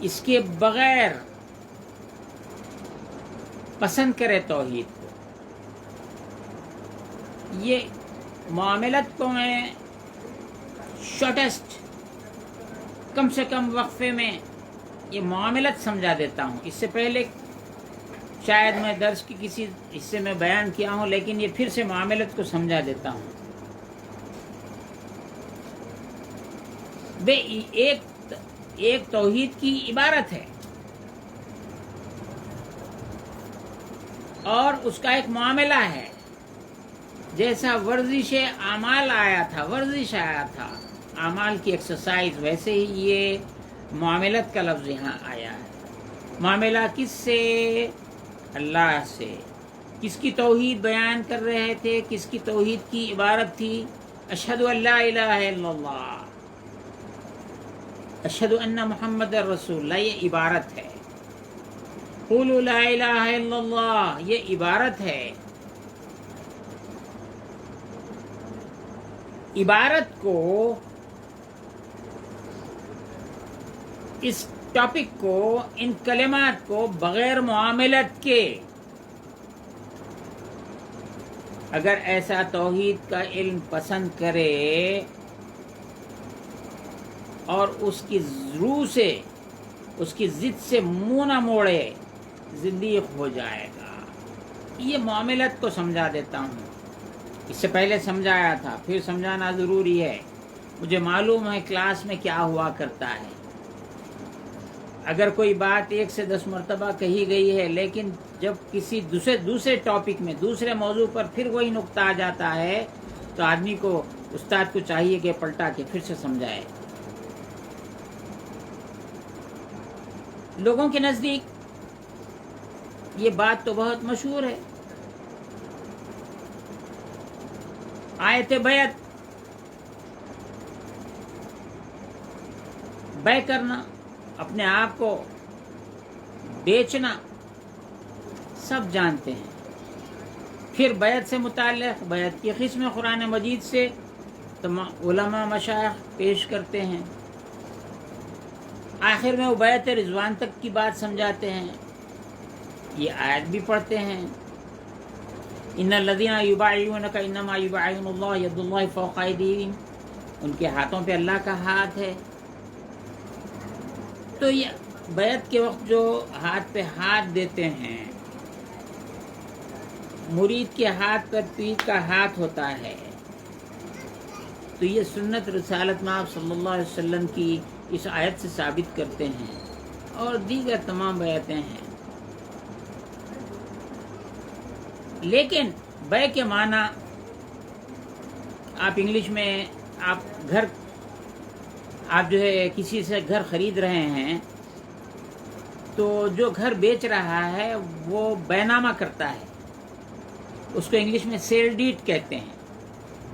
اس کے بغیر پسند کرے توحید کو. یہ معاملت کو میں شارٹیسٹ کم سے کم وقفے میں یہ معاملت سمجھا دیتا ہوں. اس سے پہلے شاید میں درس کی کسی حصے میں بیان کیا ہوں، لیکن یہ پھر سے معاملت کو سمجھا دیتا ہوں. ایک توحید کی عبارت ہے اور اس کا ایک معاملہ ہے. جیسا ورزش اعمال آیا تھا، ورزش آیا تھا، اعمال کی ایکسرسائز، ویسے ہی یہ معاملت کا لفظ یہاں آیا ہے. معاملہ کس سے؟ اللہ سے. کس کی توحید بیان کر رہے تھے؟ کس کی توحید کی عبارت تھی؟ اشہد ان لا الہ الا اللہ، اشہد ان محمد رسول اللہ، یہ عبارت ہے. قولوا لا الہ الا اللہ، یہ عبارت ہے. عبارت کو، اس ٹاپک کو، ان کلمات کو بغیر معاملت کے اگر ایسا توحید کا علم پسند کرے اور اس کی روح سے، اس کی ضد سے منہ نہ موڑے، زندیق ہو جائے گا. یہ معاملت کو سمجھا دیتا ہوں. اس سے پہلے سمجھایا تھا، پھر سمجھانا ضروری ہے. مجھے معلوم ہے کلاس میں کیا ہوا کرتا ہے. اگر کوئی بات 1 سے 10 مرتبہ کہی گئی ہے، لیکن جب کسی دوسرے ٹاپک میں، دوسرے موضوع پر پھر وہی نقطہ آ جاتا ہے تو آدمی کو، استاد کو چاہیے کہ پلٹا کے پھر سے سمجھائے. لوگوں کے نزدیک یہ بات تو بہت مشہور ہے. آیت بیعت، بیع کرنا، اپنے آپ کو بیچنا، سب جانتے ہیں. پھر بیعت سے متعلق بیعت کی قسم قرآن مجید سے علماء مشائخ پیش کرتے ہیں. آخر میں وہ بیعت رضوان تک کی بات سمجھاتے ہیں. یہ آیت بھی پڑھتے ہیں، ان الذین یبایعونک انما یبایعون اللہ ید اللہ فوق ایدیہم، ان کے ہاتھوں پہ اللہ کا ہاتھ ہے. تو یہ بیعت کے وقت جو ہاتھ پہ ہاتھ دیتے ہیں، مرید کے ہاتھ پر پیر کا ہاتھ ہوتا ہے. تو یہ سنت رسالت مآب صلی اللہ علیہ وسلم کی اس آیت سے ثابت کرتے ہیں، اور دیگر تمام بیعتیں ہیں. لیکن بیع کے معنی، آپ انگلش میں، آپ جو ہے کسی سے گھر خرید رہے ہیں تو جو گھر بیچ رہا ہے وہ بیع نامہ کرتا ہے، اس کو انگلش میں سیل ڈیڈ کہتے ہیں.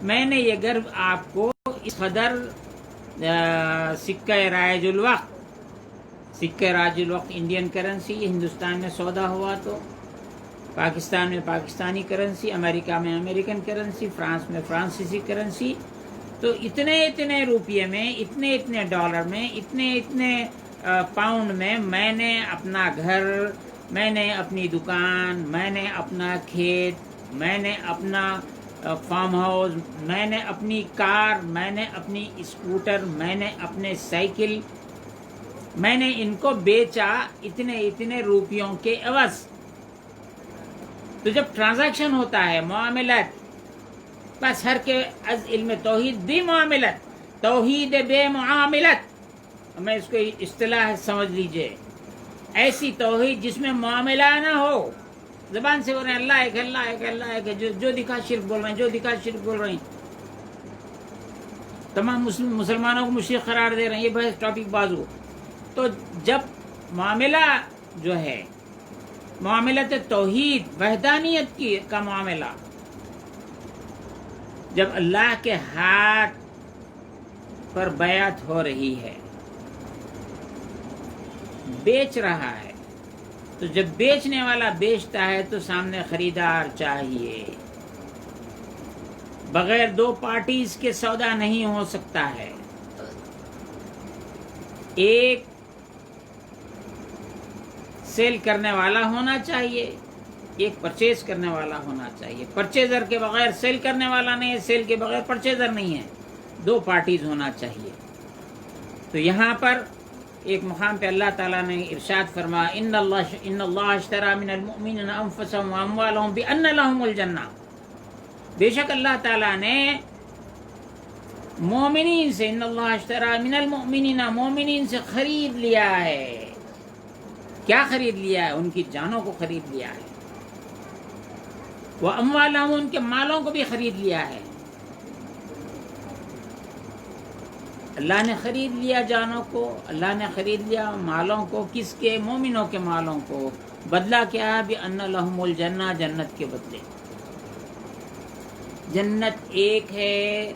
میں نے یہ گھر آپ کو اس قدر سکہ رائج الوقت انڈین کرنسی، انہندوستان میں سودا ہوا تو پاکستان میں پاکستانی کرنسی، امریکہ میں امریکن کرنسی، فرانس میں فرانسیسی کرنسی، تو اتنے روپیے میں، اتنے ڈالر میں، اتنے پاؤنڈ میں نے اپنا گھر، میں نے اپنی دکان، میں نے اپنا کھیت، میں نے اپنا فارم ہاؤس، میں نے اپنی کار، میں نے اپنی اسکوٹر، میں نے اپنے سائیکل، میں نے ان کو بیچا اتنے روپیوں کے عوض. تو جب ٹرانزیکشن ہوتا ہے، معاملت، بس ہر کے از علم توحید بھی معاملت، توحید بے معاملت، میں اس کو اصطلاح سمجھ لیجئے. ایسی توحید جس میں معاملہ نہ ہو، زبان سے بول رہے ہیں اللہ ایک، اللہ ایک، اللہ ایک، جو دکھا شرک بول رہے ہیں، جو دکھا شرک بول رہے ہیں، تمام مسلمانوں کو مشرک قرار دے رہے ہیں. یہ بحث ٹاپک بازو. تو جب معاملہ جو ہے، معاملت توحید، وحدانیت کا معاملہ، جب اللہ کے ہاتھ پر بیعت ہو رہی ہے، بیچ رہا ہے، تو جب بیچنے والا بیچتا ہے تو سامنے خریدار چاہیے. بغیر 2 پارٹیز کے سودا نہیں ہو سکتا ہے. ایک سیل کرنے والا ہونا چاہیے، ایک پرچیز کرنے والا ہونا چاہیے. پرچیزر کے بغیر سیل کرنے والا نہیں ہے، سیل کے بغیر پرچیزر نہیں ہے، دو پارٹیز ہونا چاہیے. تو یہاں پر ایک مقام پہ اللہ تعالیٰ نے ارشاد فرمایا ان اللہ اشترى من المؤمنین انفسهم واموالهم بان لهم الجنہ. بے شک اللہ تعالیٰ نے مومنین سے، ان اللہ اشترى من المؤمنین، مومنین سے خرید لیا ہے. کیا خرید لیا ہے؟ ان کی جانوں کو خرید لیا ہے. واموالهم، ان کے مالوں کو بھی خرید لیا ہے. اللہ نے خرید لیا جانوں کو، اللہ نے خرید لیا مالوں کو. کس کے؟ مومنوں کے مالوں کو. بدلہ کیا ہے؟ بِأَنَّ لَهُمُ الْجَنَّةَ، جنت کے بدلے. جنت ایک ہے،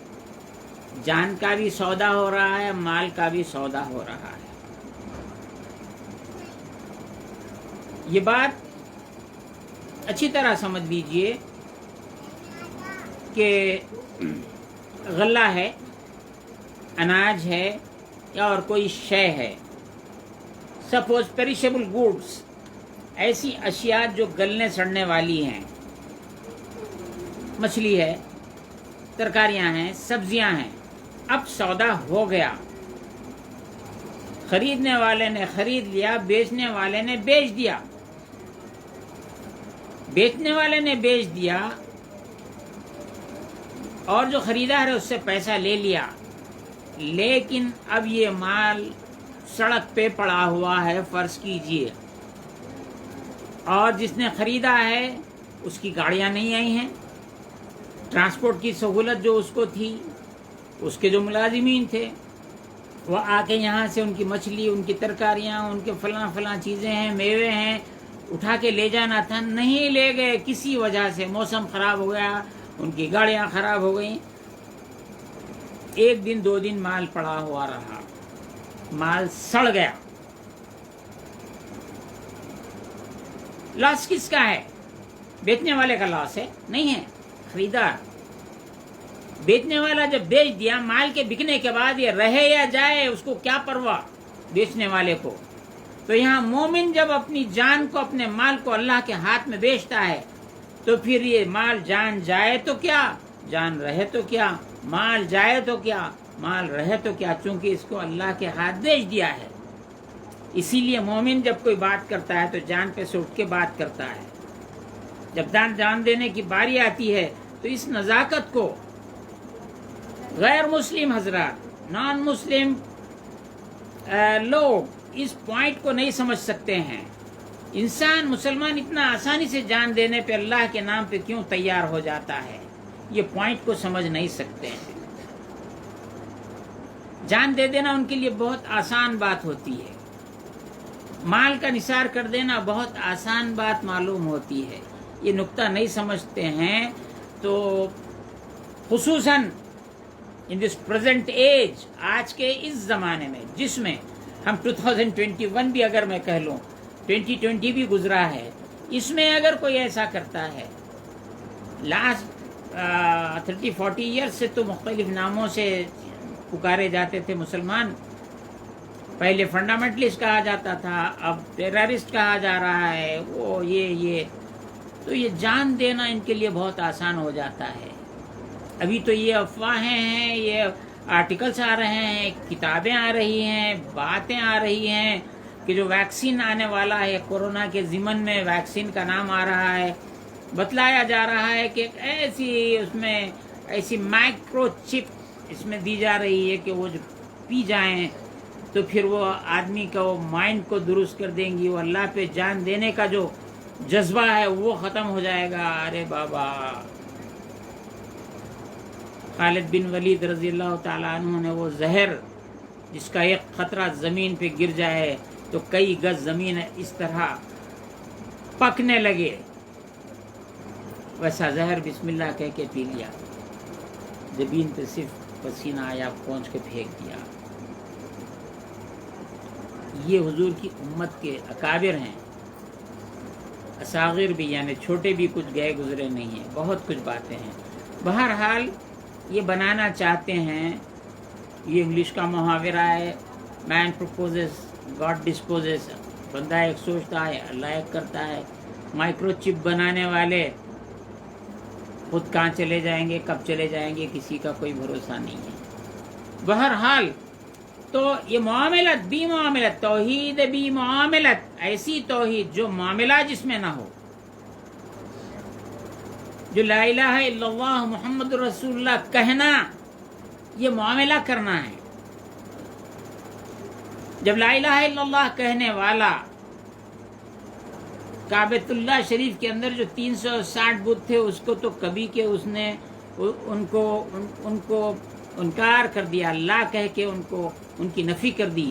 جان کا بھی سودا ہو رہا ہے، مال کا بھی سودا ہو رہا ہے. یہ بات اچھی طرح سمجھ لیجئے کہ غلہ ہے، اناج ہے، یا اور کوئی شے ہے. سپوز پیریشیبل گوڈس، ایسی اشیاء جو گلنے سڑنے والی ہیں. مچھلی ہے، ترکاریاں ہیں، سبزیاں ہیں. اب سودا ہو گیا، خریدنے والے نے خرید لیا، بیچنے والے نے بیچ دیا. بیچنے والے نے بیچ دیا اور جو خریدار ہے اس سے پیسہ لے لیا، لیکن اب یہ مال سڑک پہ پڑا ہوا ہے فرض کیجئے، اور جس نے خریدا ہے اس کی گاڑیاں نہیں آئی ہیں. ٹرانسپورٹ کی سہولت جو اس کو تھی، اس کے جو ملازمین تھے وہ آ کے یہاں سے ان کی مچھلی، ان کی ترکاریاں، ان کے فلاں فلاں چیزیں ہیں، میوے ہیں، اٹھا کے لے جانا تھا، نہیں لے گئے. کسی وجہ سے موسم خراب ہو گیا، ان کی گاڑیاں خراب ہو گئیں. ایک دن دو دن مال پڑا ہوا رہا، مال سڑ گیا. لاس کس کا ہے؟ بیچنے والے کا لاس ہے؟ نہیں ہے، خریدار. بیچنے والا جب بیچ دیا، مال کے بکنے کے بعد یہ رہے یا جائے اس کو کیا پرواہ بیچنے والے کو. تو یہاں مومن جب اپنی جان کو، اپنے مال کو اللہ کے ہاتھ میں بیچتا ہے تو پھر یہ مال جان جائے تو کیا، جان رہے تو کیا، مال جائے تو کیا، مال رہے تو کیا، چونکہ اس کو اللہ کے ہاتھ بیچ دیا ہے. اسی لیے مومن جب کوئی بات کرتا ہے تو جان پہ سے اٹھ کے بات کرتا ہے. جب جان دینے کی باری آتی ہے تو اس نزاکت کو غیر مسلم حضرات، نان مسلم لوگ اس پوائنٹ کو نہیں سمجھ سکتے ہیں. انسان مسلمان اتنا آسانی سے جان دینے پہ اللہ کے نام پہ کیوں تیار ہو جاتا ہے، یہ پوائنٹ کو سمجھ نہیں سکتے ہیں. جان دے دینا ان کے لیے بہت آسان بات ہوتی ہے، مال کا نثار کر دینا بہت آسان بات معلوم ہوتی ہے. یہ نقطہ نہیں سمجھتے ہیں. تو خصوصاً ان دس پریزنٹ ایج، آج کے اس زمانے میں جس میں ہم 2021 بھی اگر میں کہہ لوں، 2020 بھی گزرا ہے، اس میں اگر کوئی ایسا کرتا ہے، لاسٹ 30-40 ایئرس سے تو مختلف ناموں سے پکارے جاتے تھے مسلمان. پہلے فنڈامنٹلسٹ کہا جاتا تھا، اب ٹیررسٹ کہا جا رہا ہے، وہ یہ تو یہ جان دینا ان کے لیے بہت آسان ہو جاتا ہے. ابھی تو یہ افواہیں ہیں، یہ آرٹیکلس آ رہے ہیں، کتابیں آ رہی ہیں، باتیں آ رہی ہیں کہ جو ویکسین آنے والا ہے کورونا کے ضمن میں، ویکسین کا نام آ رہا ہے، بتلایا جا رہا ہے کہ اس میں ایسی مائکرو چپ اس میں دی جا رہی ہے کہ وہ جو پی جائیں تو پھر وہ آدمی کا وہ مائنڈ کو درست کر دیں گی، وہ اللہ پہ جان دینے کا جو جذبہ ہے وہ ختم ہو جائے گا. ارے بابا، خالد بن ولید رضی اللہ تعالیٰ عنہ نے وہ زہر جس کا ایک خطرہ زمین پہ گر جائے تو کئی گز زمین اس طرح پکنے لگے، ویسا زہر بسم اللہ کہہ کے پی لیا، زمین پہ صرف پسینہ آیا، پہنچ کے پھینک دیا. یہ حضور کی امت کے اکابر ہیں، اصاغر بھی یعنی چھوٹے بھی کچھ گئے گزرے نہیں ہیں. بہت کچھ باتیں ہیں. بہرحال یہ بنانا چاہتے ہیں، یہ انگلش کا محاورہ ہے، مین پروپوزز گاڈ ڈسپوزز. بندہ ایک سوچتا ہے، اللہ ایک کرتا ہے. مائکرو چپ بنانے والے خود کہاں چلے جائیں گے، کب چلے جائیں گے، کسی کا کوئی بھروسہ نہیں ہے. بہرحال تو یہ معاملت بھی معاملت، توحید بھی معاملت، ایسی توحید جو معاملہ جس میں نہ ہو، جو لا الہ الا اللہ محمد رسول اللہ کہنا یہ معاملہ کرنا ہے. جب لا الہ الا اللہ کہنے والا کعبۃ اللہ شریف کے اندر جو 360 بت تھے اس کو تو کبھی کہ اس نے ان کو انکار کر دیا، اللہ کہہ کے ان کی نفی کر دی.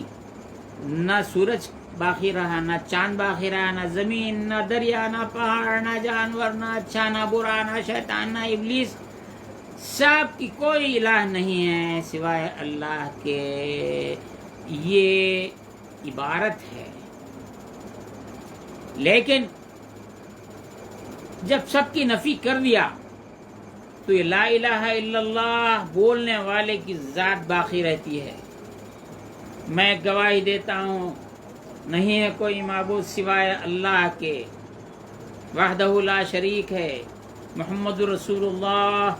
نہ سورج باقی رہا، نہ چاند باقی رہا، نہ زمین، نہ دریا، نہ پہاڑ، نہ جانور، نہ اچھا، نہ برا، نہ شیطان، نہ ابلیس، سب کی کوئی الہ نہیں ہے سوائے اللہ کے. یہ عبارت ہے. لیکن جب سب کی نفی کر دیا تو یہ لا الہ الا اللہ بولنے والے کی ذات باقی رہتی ہے. میں گواہی دیتا ہوں نہیں ہے کوئی معبود سوائے اللہ کے، وحدہ لا شریک ہے، محمد رسول اللہ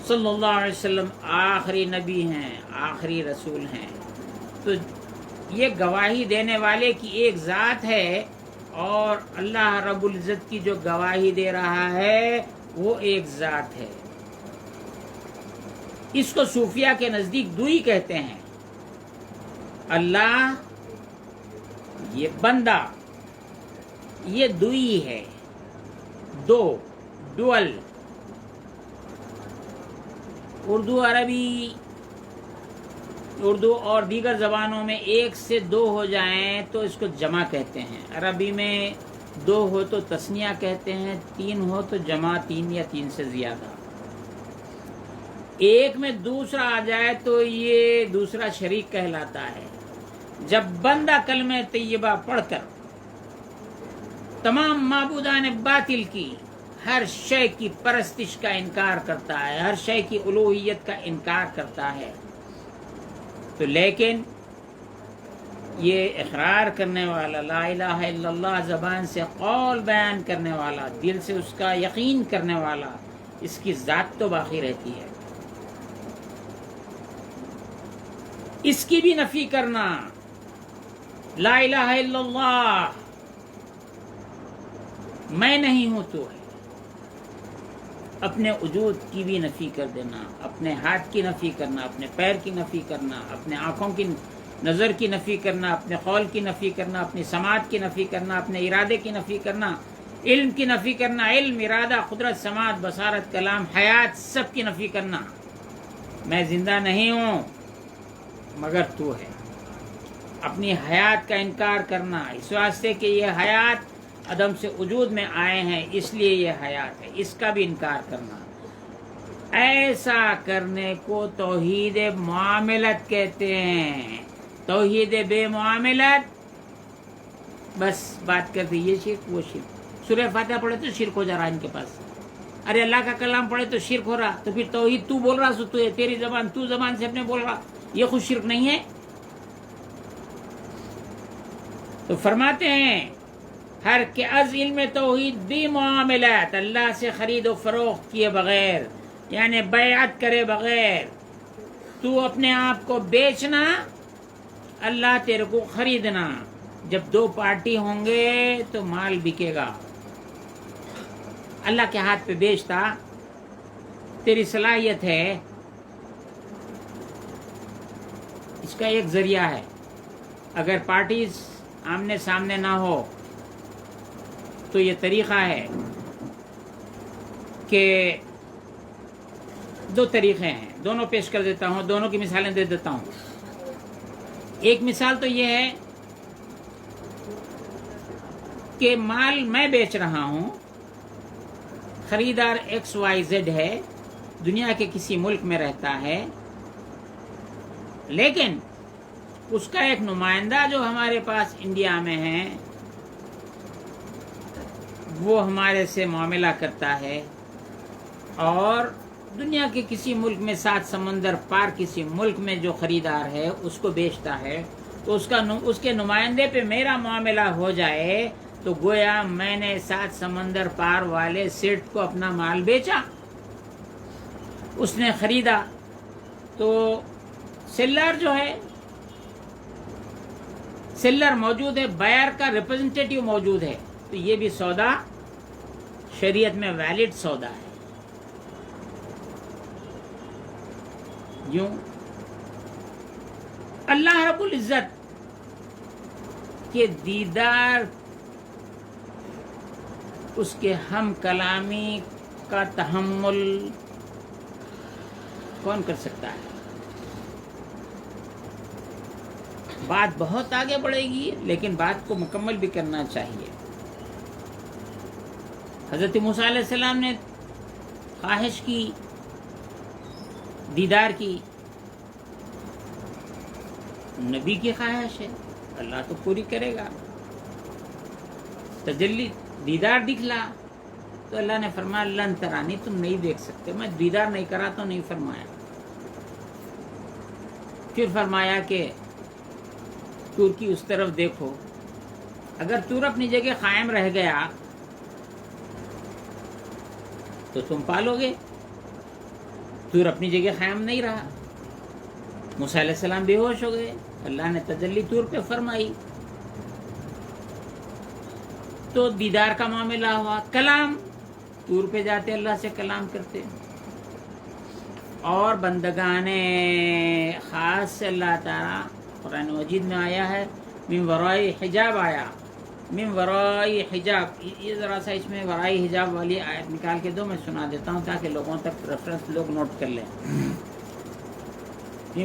صلی اللہ علیہ وسلم آخری نبی ہیں، آخری رسول ہیں. تو یہ گواہی دینے والے کی ایک ذات ہے، اور اللہ رب العزت کی جو گواہی دے رہا ہے وہ ایک ذات ہے. اس کو صوفیہ کے نزدیک دوئی کہتے ہیں. اللہ، یہ بندہ، یہ دوئی ہے، دو، ڈوئل. اردو اور دیگر زبانوں میں ایک سے دو ہو جائیں تو اس کو جمع کہتے ہیں. عربی میں دو ہو تو تثنیہ کہتے ہیں، تین ہو تو جمع، تین یا تین سے زیادہ. ایک میں دوسرا آ جائے تو یہ دوسرا شریک کہلاتا ہے. جب بندہ کلمہ طیبہ پڑھ کر تمام معبودان باطل کی، ہر شے کی پرستش کا انکار کرتا ہے، ہر شے کی الوہیت کا انکار کرتا ہے، تو لیکن یہ اقرار کرنے والا، لا الہ الا اللہ زبان سے قول بیان کرنے والا، دل سے اس کا یقین کرنے والا، اس کی ذات تو باقی رہتی ہے. اس کی بھی نفی کرنا، لا الہ الا اللہ میں نہیں ہوں تو ہے، اپنے وجود کی بھی نفی کر دینا، اپنے ہاتھ کی نفی کرنا، اپنے پیر کی نفی کرنا، اپنے آنکھوں کی نظر کی نفی کرنا، اپنے قول کی نفی کرنا، اپنی سماعت کی نفی کرنا، اپنے ارادے کی نفی کرنا، علم کی نفی کرنا، علم، ارادہ، قدرت، سماعت، بصارت، کلام، حیات، سب کی نفی کرنا. میں زندہ نہیں ہوں مگر تو ہے. اپنی حیات کا انکار کرنا، اس واسطے کہ یہ حیات عدم سے وجود میں آئے ہیں اس لیے یہ حیات ہے، اس کا بھی انکار کرنا. ایسا کرنے کو توحید معاملت کہتے ہیں. توحید بے معاملت، بس بات کر دی یہ شرک وہ شرک. سورہ فاتحہ پڑھے تو شرک ہو جا رہا ان کے پاس. ارے اللہ کا کلام پڑھے تو شرک ہو رہا، تو پھر توحید تو بول رہا سو تو تیری زبان، تو زبان سے اپنے بول رہا، یہ خود شرک نہیں ہے؟ تو فرماتے ہیں ہر کہ از علم توحید بھی معاملات، اللہ سے خرید و فروخت کیے بغیر، یعنی بیعت کرے بغیر تو اپنے آپ کو بیچنا، اللہ تیرے کو خریدنا. جب دو پارٹی ہوں گے تو مال بکے گا. اللہ کے ہاتھ پہ بیچتا، تیری صلاحیت ہے، اس کا ایک ذریعہ ہے. اگر پارٹیز آمنے سامنے نہ ہو تو یہ طریقہ ہے کہ دو طریقے ہیں، دونوں پیش کر دیتا ہوں، دونوں کی مثالیں دے دیتا ہوں. ایک مثال تو یہ ہے کہ مال میں بیچ رہا ہوں، خریدار ایکس وائی زیڈ ہے، دنیا کے کسی ملک میں رہتا ہے، لیکن اس کا ایک نمائندہ جو ہمارے پاس انڈیا میں ہے وہ ہمارے سے معاملہ کرتا ہے، اور دنیا کے کسی ملک میں، سات سمندر پار کسی ملک میں جو خریدار ہے اس کو بیچتا ہے، تو اس کے نمائندے پہ میرا معاملہ ہو جائے تو گویا میں نے 7 سمندر پار والے سیٹ کو اپنا مال بیچا، اس نے خریدا، تو سیلر جو ہے، سیلر موجود ہے، بائر کا ریپرزنٹیٹیو موجود ہے، تو یہ بھی سودا شریعت میں ویلڈ سودا ہے۔ یوں اللہ رب العزت کے دیدار، اس کے ہم کلامی کا تحمل کون کر سکتا ہے؟ بات بہت آگے بڑھے گی، لیکن بات کو مکمل بھی کرنا چاہیے۔ حضرت موسیٰ علیہ السلام نے خواہش کی، دیدار کی، نبی کی خواہش ہے، اللہ تو پوری کرے گا۔ تجلی دیدار دکھلا تو اللہ نے فرمایا لن ترانی، تم نہیں دیکھ سکتے، میں دیدار نہیں کرا تو نہیں فرمایا۔ پھر فرمایا کہ تور کی اس طرف دیکھو، اگر تور اپنی جگہ قائم رہ گیا تو تم پالو گے، تور اپنی جگہ قائم نہیں رہا، موسیٰ علیہ السلام بے ہوش ہو گئے، اللہ نے تجلی تور پہ فرمائی، تو دیدار کا معاملہ ہوا۔ کلام، تور پہ جاتے اللہ سے کلام کرتے، اور بندگان خاص سے اللہ تعالیٰ قرآن مجید میں آیا ہے من ورائی حجاب، آیا من ورائی حجاب، یہ ذرا سا اس میں ورائی حجاب والی آیت نکال کے دو، میں سنا دیتا ہوں تاکہ لوگوں تک ریفرنس لوگ نوٹ کر لیں۔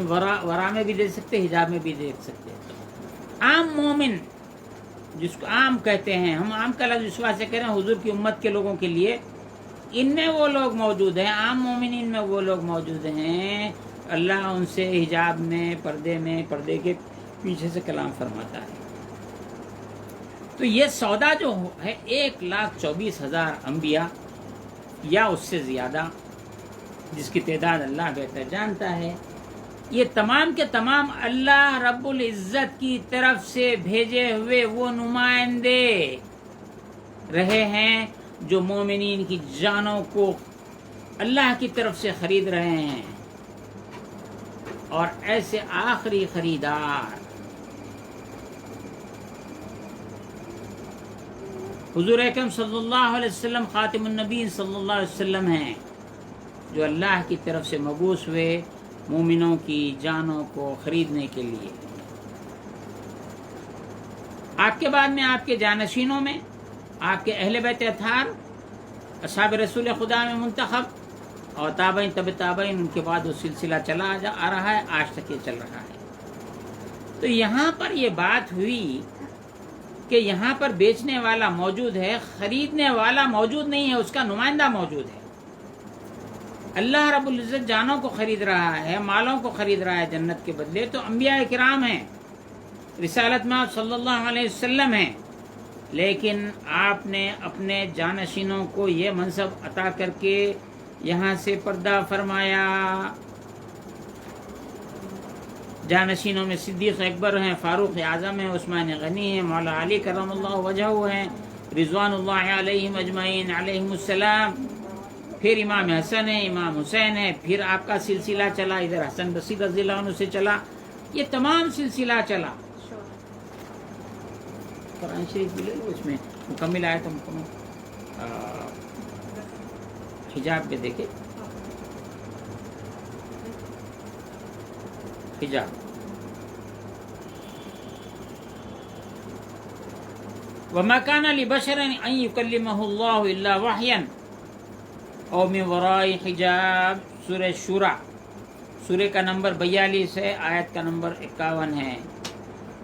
ورا میں بھی دیکھ سکتے، حجاب میں بھی دیکھ سکتے۔ عام مومن جس کو عام کہتے ہیں، ہم عام کا لفظ اس واسطے کریں حضور کی امت کے لوگوں کے لیے، ان میں وہ لوگ موجود ہیں، عام مومنین میں وہ لوگ موجود ہیں، اللہ ان سے حجاب میں، پردے کے پیچھے سے کلام فرماتا ہے۔ تو یہ سودا جو ہے 1,24,000 انبیاء یا اس سے زیادہ، جس کی تعداد اللہ بہتر جانتا ہے، یہ تمام کے تمام اللہ رب العزت کی طرف سے بھیجے ہوئے وہ نمائندے رہے ہیں جو مومنین کی جانوں کو اللہ کی طرف سے خرید رہے ہیں، اور ایسے آخری خریدار حضور اکرم صلی اللہ علیہ وسلم خاتم النبی صلی اللہ علیہ وسلم ہیں، جو اللہ کی طرف سے مبعوث ہوئے مومنوں کی جانوں کو خریدنے کے لیے۔ آپ کے بعد میں آپ کے جانشینوں میں، آپ کے اہل بیت اطہار، اصحاب رسول خدا میں منتخب، اور تابعین تبع تابعین، ان کے بعد وہ سلسلہ چلا آ رہا ہے، آج تک یہ چل رہا ہے۔ تو یہاں پر یہ بات ہوئی کہ یہاں پر بیچنے والا موجود ہے، خریدنے والا موجود نہیں ہے، اس کا نمائندہ موجود ہے۔ اللہ رب العزت جانوں کو خرید رہا ہے، مالوں کو خرید رہا ہے جنت کے بدلے، تو انبیاء کرام ہیں، رسالت میں صلی اللہ علیہ وسلم ہیں، لیکن آپ نے اپنے جانشینوں کو یہ منصب عطا کر کے یہاں سے پردہ فرمایا۔ جانشینوں میں صدیق اکبر ہیں، فاروق اعظم ہیں، عثمان غنی ہیں، مولا علی کرم اللہ وجہہ ہیں، رضوان اللہ علیہم اجمعین علیہم السلام، پھر امام حسن ہے، امام حسین ہے، پھر آپ کا سلسلہ چلا، ادھر حسن بصری رضی اللہ عنہ سے چلا، یہ تمام سلسلہ چلا۔ قرآن شریف بھی لے لو، اس میں مکمل آئے تو مکمل حجاب پہ دیکھے، حجاب وَمَا كَانَ لِبَشَرٍ أَن يُكَلِّمَهُ اللَّهُ إِلَّا وَحْيًا أَوْ مِن وَرَاءِ حِجَاب، سورہ شورى، سورہ کا نمبر 42 ہے، آیت کا نمبر 51 ہے۔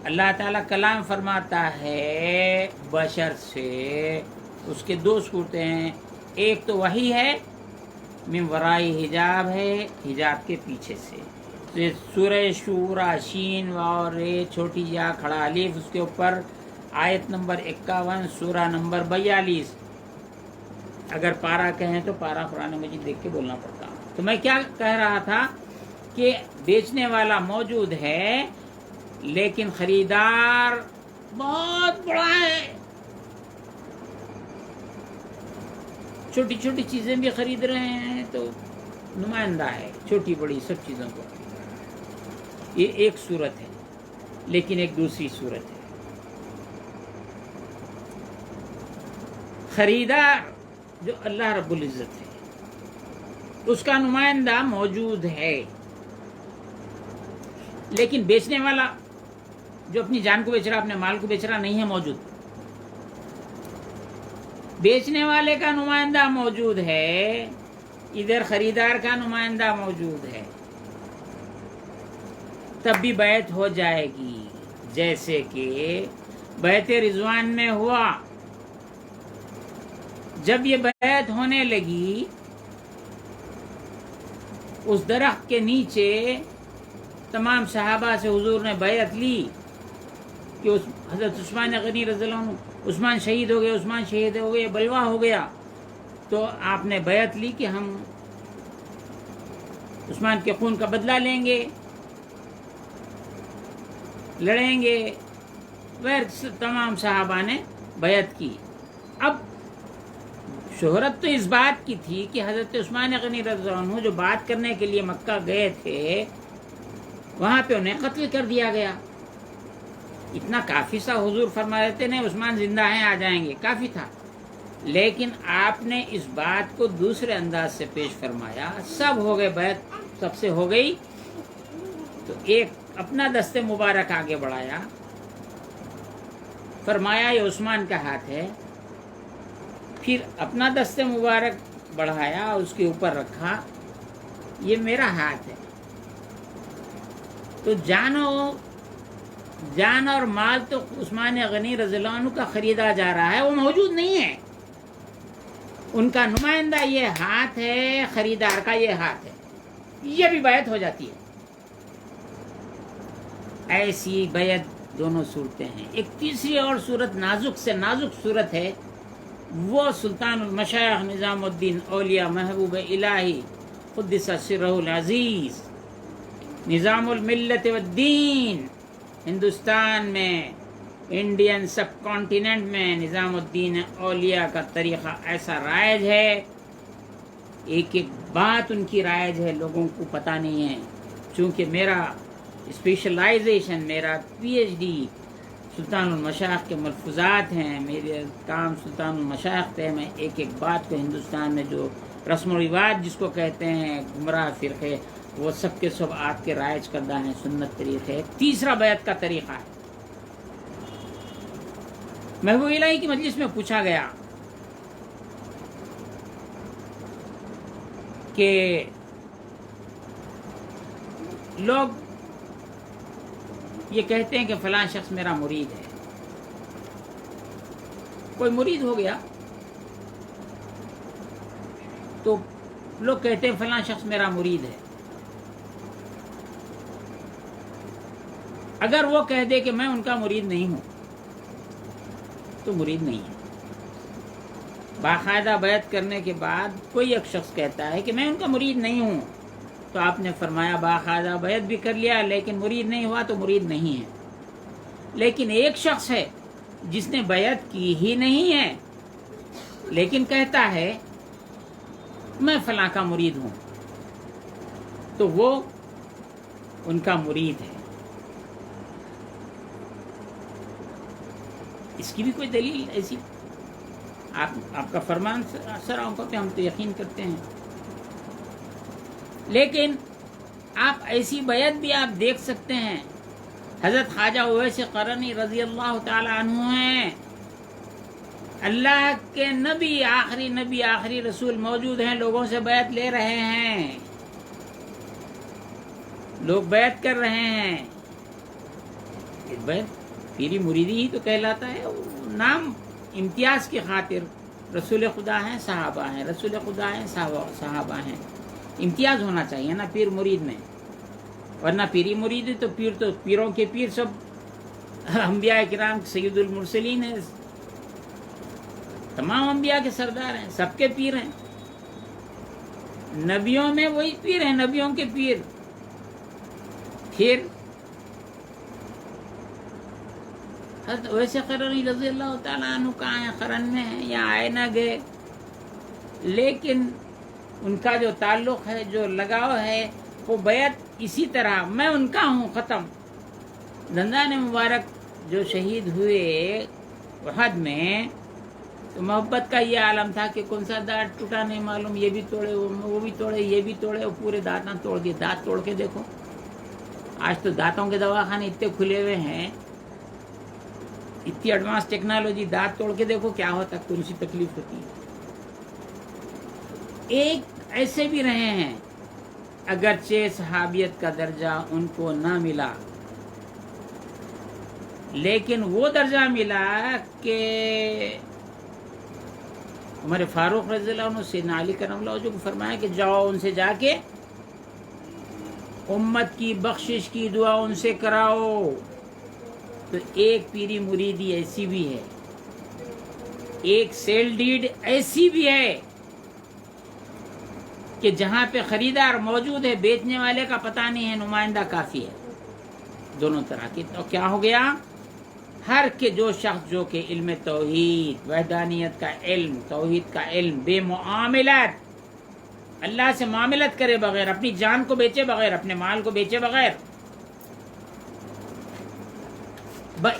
اللہ تعالیٰ کلام فرماتا ہے بشر سے، اس کے 2 صورتیں ہیں، ایک تو وحی ہے، من ورائی حجاب ہے، حجاب کے پیچھے سے۔ سورہ شورى، شین اور چھوٹی یا کھڑا الف، اس کے اوپر آیت نمبر 51، سورہ نمبر 42۔ اگر پارا کہیں تو پارا قرآن مجید دیکھ کے بولنا پڑتا۔ تو میں کیا کہہ رہا تھا کہ بیچنے والا موجود ہے، لیکن خریدار بہت بڑا ہے، چھوٹی چھوٹی چیزیں بھی خرید رہے ہیں، تو نمائندہ ہے چھوٹی بڑی سب چیزوں کو خرید رہا ہے۔ یہ ایک صورت ہے، لیکن ایک دوسری صورت ہے، خریدار جو اللہ رب العزت ہے اس کا نمائندہ موجود ہے، لیکن بیچنے والا جو اپنی جان کو بیچ رہا، اپنے مال کو بیچ رہا، نہیں ہے موجود۔ بیچنے والے کا نمائندہ موجود ہے، ادھر خریدار کا نمائندہ موجود ہے، تب بھی بیعت ہو جائے گی، جیسے کہ بیعت رضوان میں ہوا۔ جب یہ بیعت ہونے لگی، اس درخت کے نیچے تمام صحابہ سے حضور نے بیعت لی کہ حضرت عثمان غنی رضی اللہ عنہ، عثمان شہید ہو گئے، عثمان شہید ہو گئے، بلوا ہو گیا، تو آپ نے بیعت لی کہ ہم عثمان کے خون کا بدلہ لیں گے، لڑیں گے۔ تمام صحابہ نے بیعت کی۔ اب شہرت تو اس بات کی تھی کہ حضرت عثمان غنی رضی اللہ عنہ جو بات کرنے کے لیے مکہ گئے تھے، وہاں پہ انہیں قتل کر دیا گیا۔ اتنا کافی سا، حضور فرما رہتے ہیں عثمان زندہ ہیں، آ جائیں گے، کافی تھا۔ لیکن آپ نے اس بات کو دوسرے انداز سے پیش فرمایا، سب ہو گئے، بیعت سب سے ہو گئی، تو ایک اپنا دست مبارک آگے بڑھایا، فرمایا یہ عثمان کا ہاتھ ہے، پھر اپنا دست مبارک بڑھایا، اس کے اوپر رکھا، یہ میرا ہاتھ ہے۔ تو جان اور مال تو عثمان غنی رضی اللہ عنہ کا خریدا جا رہا ہے، وہ موجود نہیں ہے، ان کا نمائندہ یہ ہاتھ ہے، خریدار کا یہ ہاتھ ہے، یہ بھی بیعت ہو جاتی ہے۔ ایسی بیعت دونوں صورتیں ہیں۔ ایک تیسری اور صورت نازک سے نازک صورت ہے، وہ سلطان المشائخ نظام الدین اولیاء محبوب الہی قدس سرہ العزیز، نظام الملت والدین، ہندوستان میں، انڈین سب کانٹیننٹ میں نظام الدین اولیاء کا طریقہ ایسا رائج ہے، ایک ایک بات ان کی رائج ہے، لوگوں کو پتہ نہیں ہے۔ چونکہ میرا اسپیشلائزیشن، میرا پی ایچ ڈی سلطان المشائخ کے ملفوظات ہیں، میرے کام سلطان المشائخ پہ، میں ایک ایک بات کو ہندوستان میں جو رسم و رواج جس کو کہتے ہیں گمراہ فرقے، وہ سب کے سب آپ کے رائج کردہ ہیں، سنت طریقے۔ تیسرا بیعت کا طریقہ ہے، محبوب الہی کی مجلس میں پوچھا گیا کہ لوگ یہ کہتے ہیں کہ فلاں شخص میرا مرید ہے، کوئی مرید ہو گیا تو لوگ کہتے ہیں فلاں شخص میرا مرید ہے، اگر وہ کہہ دے کہ میں ان کا مرید نہیں ہوں تو مرید نہیں ہے۔ باقاعدہ بیعت کرنے کے بعد کوئی ایک شخص کہتا ہے کہ میں ان کا مرید نہیں ہوں، تو آپ نے فرمایا باقاعدہ بیعت بھی کر لیا لیکن مرید نہیں ہوا تو مرید نہیں ہے۔ لیکن ایک شخص ہے جس نے بیعت کی ہی نہیں ہے لیکن کہتا ہے میں فلاں کا مرید ہوں، تو وہ ان کا مرید ہے۔ اس کی بھی کوئی دلیل ایسی؟ آپ کا فرمان سر آنکھوں پہ، ہم تو یقین کرتے ہیں، لیکن آپ ایسی بیعت بھی آپ دیکھ سکتے ہیں۔ حضرت خواجہ اویس قرنی رضی اللہ تعالی عنہ ہیں، اللہ کے نبی، آخری رسول موجود ہیں، لوگوں سے بیعت لے رہے ہیں، لوگ بیعت کر رہے ہیں۔ بیعت پیری مریدی ہی تو کہلاتا ہے، نام امتیاز کی خاطر رسول خدا ہیں، صحابہ ہیں، رسول خدا ہیں، صحابہ ہیں، امتیاز ہونا چاہیے نا پیر مرید میں، ورنہ پیری مرید تو پیروں کے پیر سب انبیاء کرام سید المرسلین ہیں، تمام انبیاء کے سردار ہیں، سب کے پیر ہیں، نبیوں میں وہی پیر ہیں، نبیوں کے پیر۔ پھر حضرت ویسے قرنی رضی اللہ تعالیٰ عنہ کہاں ہیں؟ قرن میں ہیں یا آئے نہ گئے، لیکن ان کا جو تعلق ہے، جو لگاؤ ہے، وہ بیعت اسی طرح میں ان کا ہوں، ختم۔ دندان مبارک جو شہید ہوئے احد میں، تو محبت کا یہ عالم تھا کہ کون سا دانت ٹوٹا نہیں معلوم، یہ بھی توڑے، وہ بھی توڑے، یہ بھی توڑے، وہ پورے دانت توڑ دیے۔ دانت توڑ کے دیکھو، آج تو دانتوں کے دواخانے اتنے کھلے ہوئے ہیں، اتنی ایڈوانس ٹیکنالوجی، دانت توڑ کے دیکھو کیا ہوتا، کون سی تکلیف ہوتی ہے۔ ایک ایسے بھی رہے ہیں اگرچہ صحابیت کا درجہ ان کو نہ ملا، لیکن وہ درجہ ملا کہ عمر فاروق رضی اللہ عنہ سے علی کرم اللہ وجہہ کو فرمایا کہ جاؤ ان سے جا کے امت کی بخشش کی دعا ان سے کراؤ۔ تو ایک پیری مریدی ایسی بھی ہے، ایک سیل ڈیڈ ایسی بھی ہے کہ جہاں پہ خریدار موجود ہے، بیچنے والے کا پتہ نہیں ہے، نمائندہ کافی ہے، دونوں طرح کی۔ تو کیا ہو گیا؟ ہر کے جو شخص جو کہ علم توحید، وحدانیت کا علم، توحید کا علم، بے معاملت، اللہ سے معاملت کرے بغیر، اپنی جان کو بیچے بغیر، اپنے مال کو بیچے بغیر،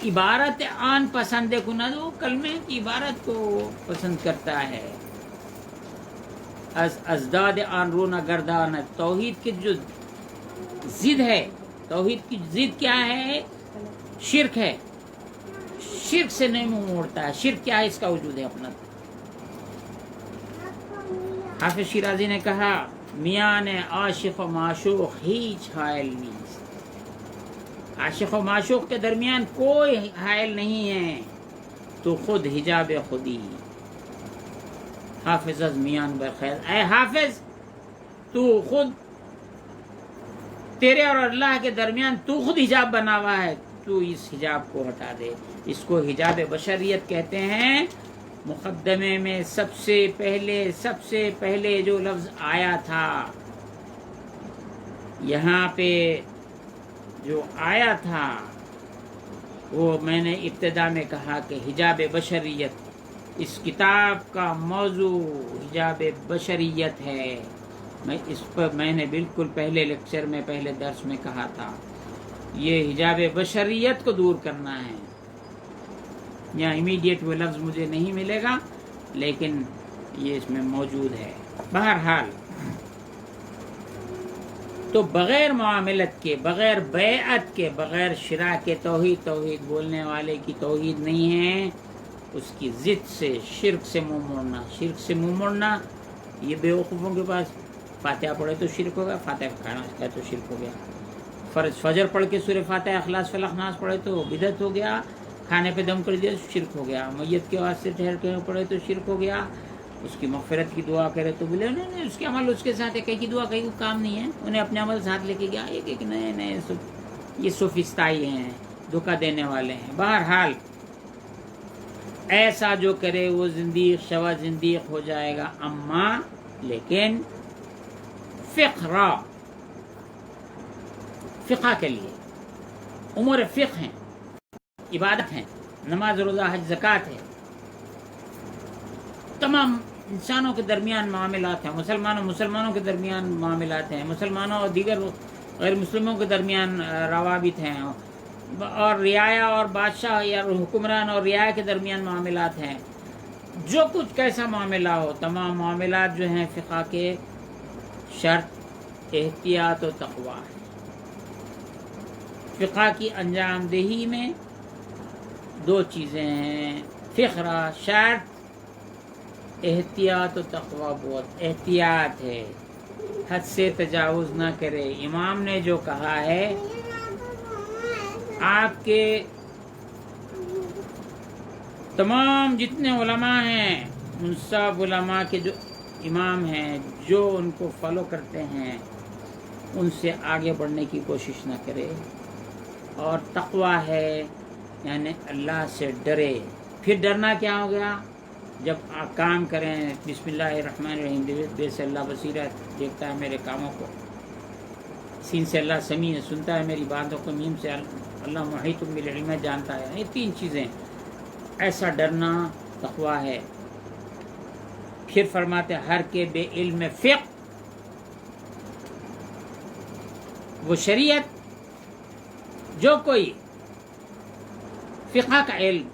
عبارت آن پسند کند، وہ کلمے کی عبارت کو پسند کرتا ہے، ازداد آن رونا گردان۔ توحید کی جو ضد ہے، توحید کی ضد کیا ہے؟ شرک ہے، شرک سے نہیں منہ موڑتا ہے۔ شرک کیا ہے؟ اس کا وجود ہے اپنا۔ حافظ شیرازی نے کہا میان عاشق و معشوق ہیچ حائل نیست، عاشق و معشوق کے درمیان کوئی حائل نہیں ہے، تو خود حجاب خودی۔ حافظ از میان بخیر، اے حافظ تو خود، تیرے اور اللہ کے درمیان تو خود حجاب بنا ہوا ہے، تو اس حجاب کو ہٹا دے۔ اس کو حجاب بشریت کہتے ہیں۔ مقدمے میں سب سے پہلے جو لفظ آیا تھا، یہاں پہ جو آیا تھا، وہ میں نے ابتدا میں کہا کہ حجاب بشریت، اس کتاب کا موضوع حجاب بشریت ہے۔ اس پر میں نے بالکل پہلے لیکچر میں، پہلے درس میں کہا تھا، یہ حجاب بشریت کو دور کرنا ہے۔ یہاں امیڈیٹ وہ لفظ مجھے نہیں ملے گا، لیکن یہ اس میں موجود ہے۔ بہرحال تو بغیر معاملت کے، بغیر بیعت کے، بغیر شرع کے توحید بولنے والے کی توحید نہیں ہے۔ اس کی ضد سے، شرک سے منہ موڑنا، شرک سے منہ موڑنا، یہ بے وقوفوں کے پاس فاتحہ پڑھے تو شرک ہو گیا، فاتحہ کھانا کھائے تو شرک ہو گیا، فجر پڑھ کے سورہ فاتحہ اخلاص فلق ناس پڑھے تو بدعت ہو گیا، کھانے پہ دم کر دیا تو شرک ہو گیا، میت کے واسطے ٹھہر کے پڑھے تو شرک ہو گیا، اس کی مغفرت کی دعا کرے تو بولے نہیں، اس کے عمل اس کے ساتھ ہے، کہیں کی دعا کہیں کو کام نہیں ہے، انہیں اپنے عمل ساتھ لے کے گیا، ایک نئے یہ سوفسطائی ہیں، دھوکہ دینے والے ہیں۔ بہرحال ایسا جو کرے وہ زندیق شوا زندیق ہو جائے گا۔ اما لیکن فقہ کے لیے امور فقہ ہیں، عبادت ہیں، نماز روزہ حج زکوٰۃ ہے، تمام انسانوں کے درمیان معاملات ہیں، مسلمانوں کے درمیان معاملات ہیں، مسلمانوں اور دیگر غیر مسلموں کے درمیان روابط ہیں، اور رعایا اور بادشاہ یا حکمران اور رعایا کے درمیان معاملات ہیں۔ جو کچھ کیسا معاملہ ہو، تمام معاملات جو ہیں فقہ کے شرط احتیاط و تقویٰ ہے۔ فقہ کی انجام دہی میں دو چیزیں ہیں، فقہ شرط احتیاط و تقویٰ، بہت احتیاط ہے، حد سے تجاوز نہ کرے۔ امام نے جو کہا ہے، آپ کے تمام جتنے علماء ہیں، ان سب علماء کے جو امام ہیں، جو ان کو فالو کرتے ہیں، ان سے آگے بڑھنے کی کوشش نہ کرے۔ اور تقویٰ ہے یعنی اللہ سے ڈرے۔ پھر ڈرنا کیا ہو گیا؟ جب آپ کام کریں، بسم اللہ الرحمن الرحیم، بے سے اللہ بصیرت، دیکھتا ہے میرے کاموں کو، سین سے اللہ سمیع ہے، سنتا ہے میری باتوں کو، میم سے اللہ محیط بالعلم ہے، جانتا ہے. یہ تین چیزیں، ایسا ڈرنا تقویٰ ہے. پھر فرماتے ہر کے بے علم فقہ، وہ شریعت جو کوئی فقہ کا علم،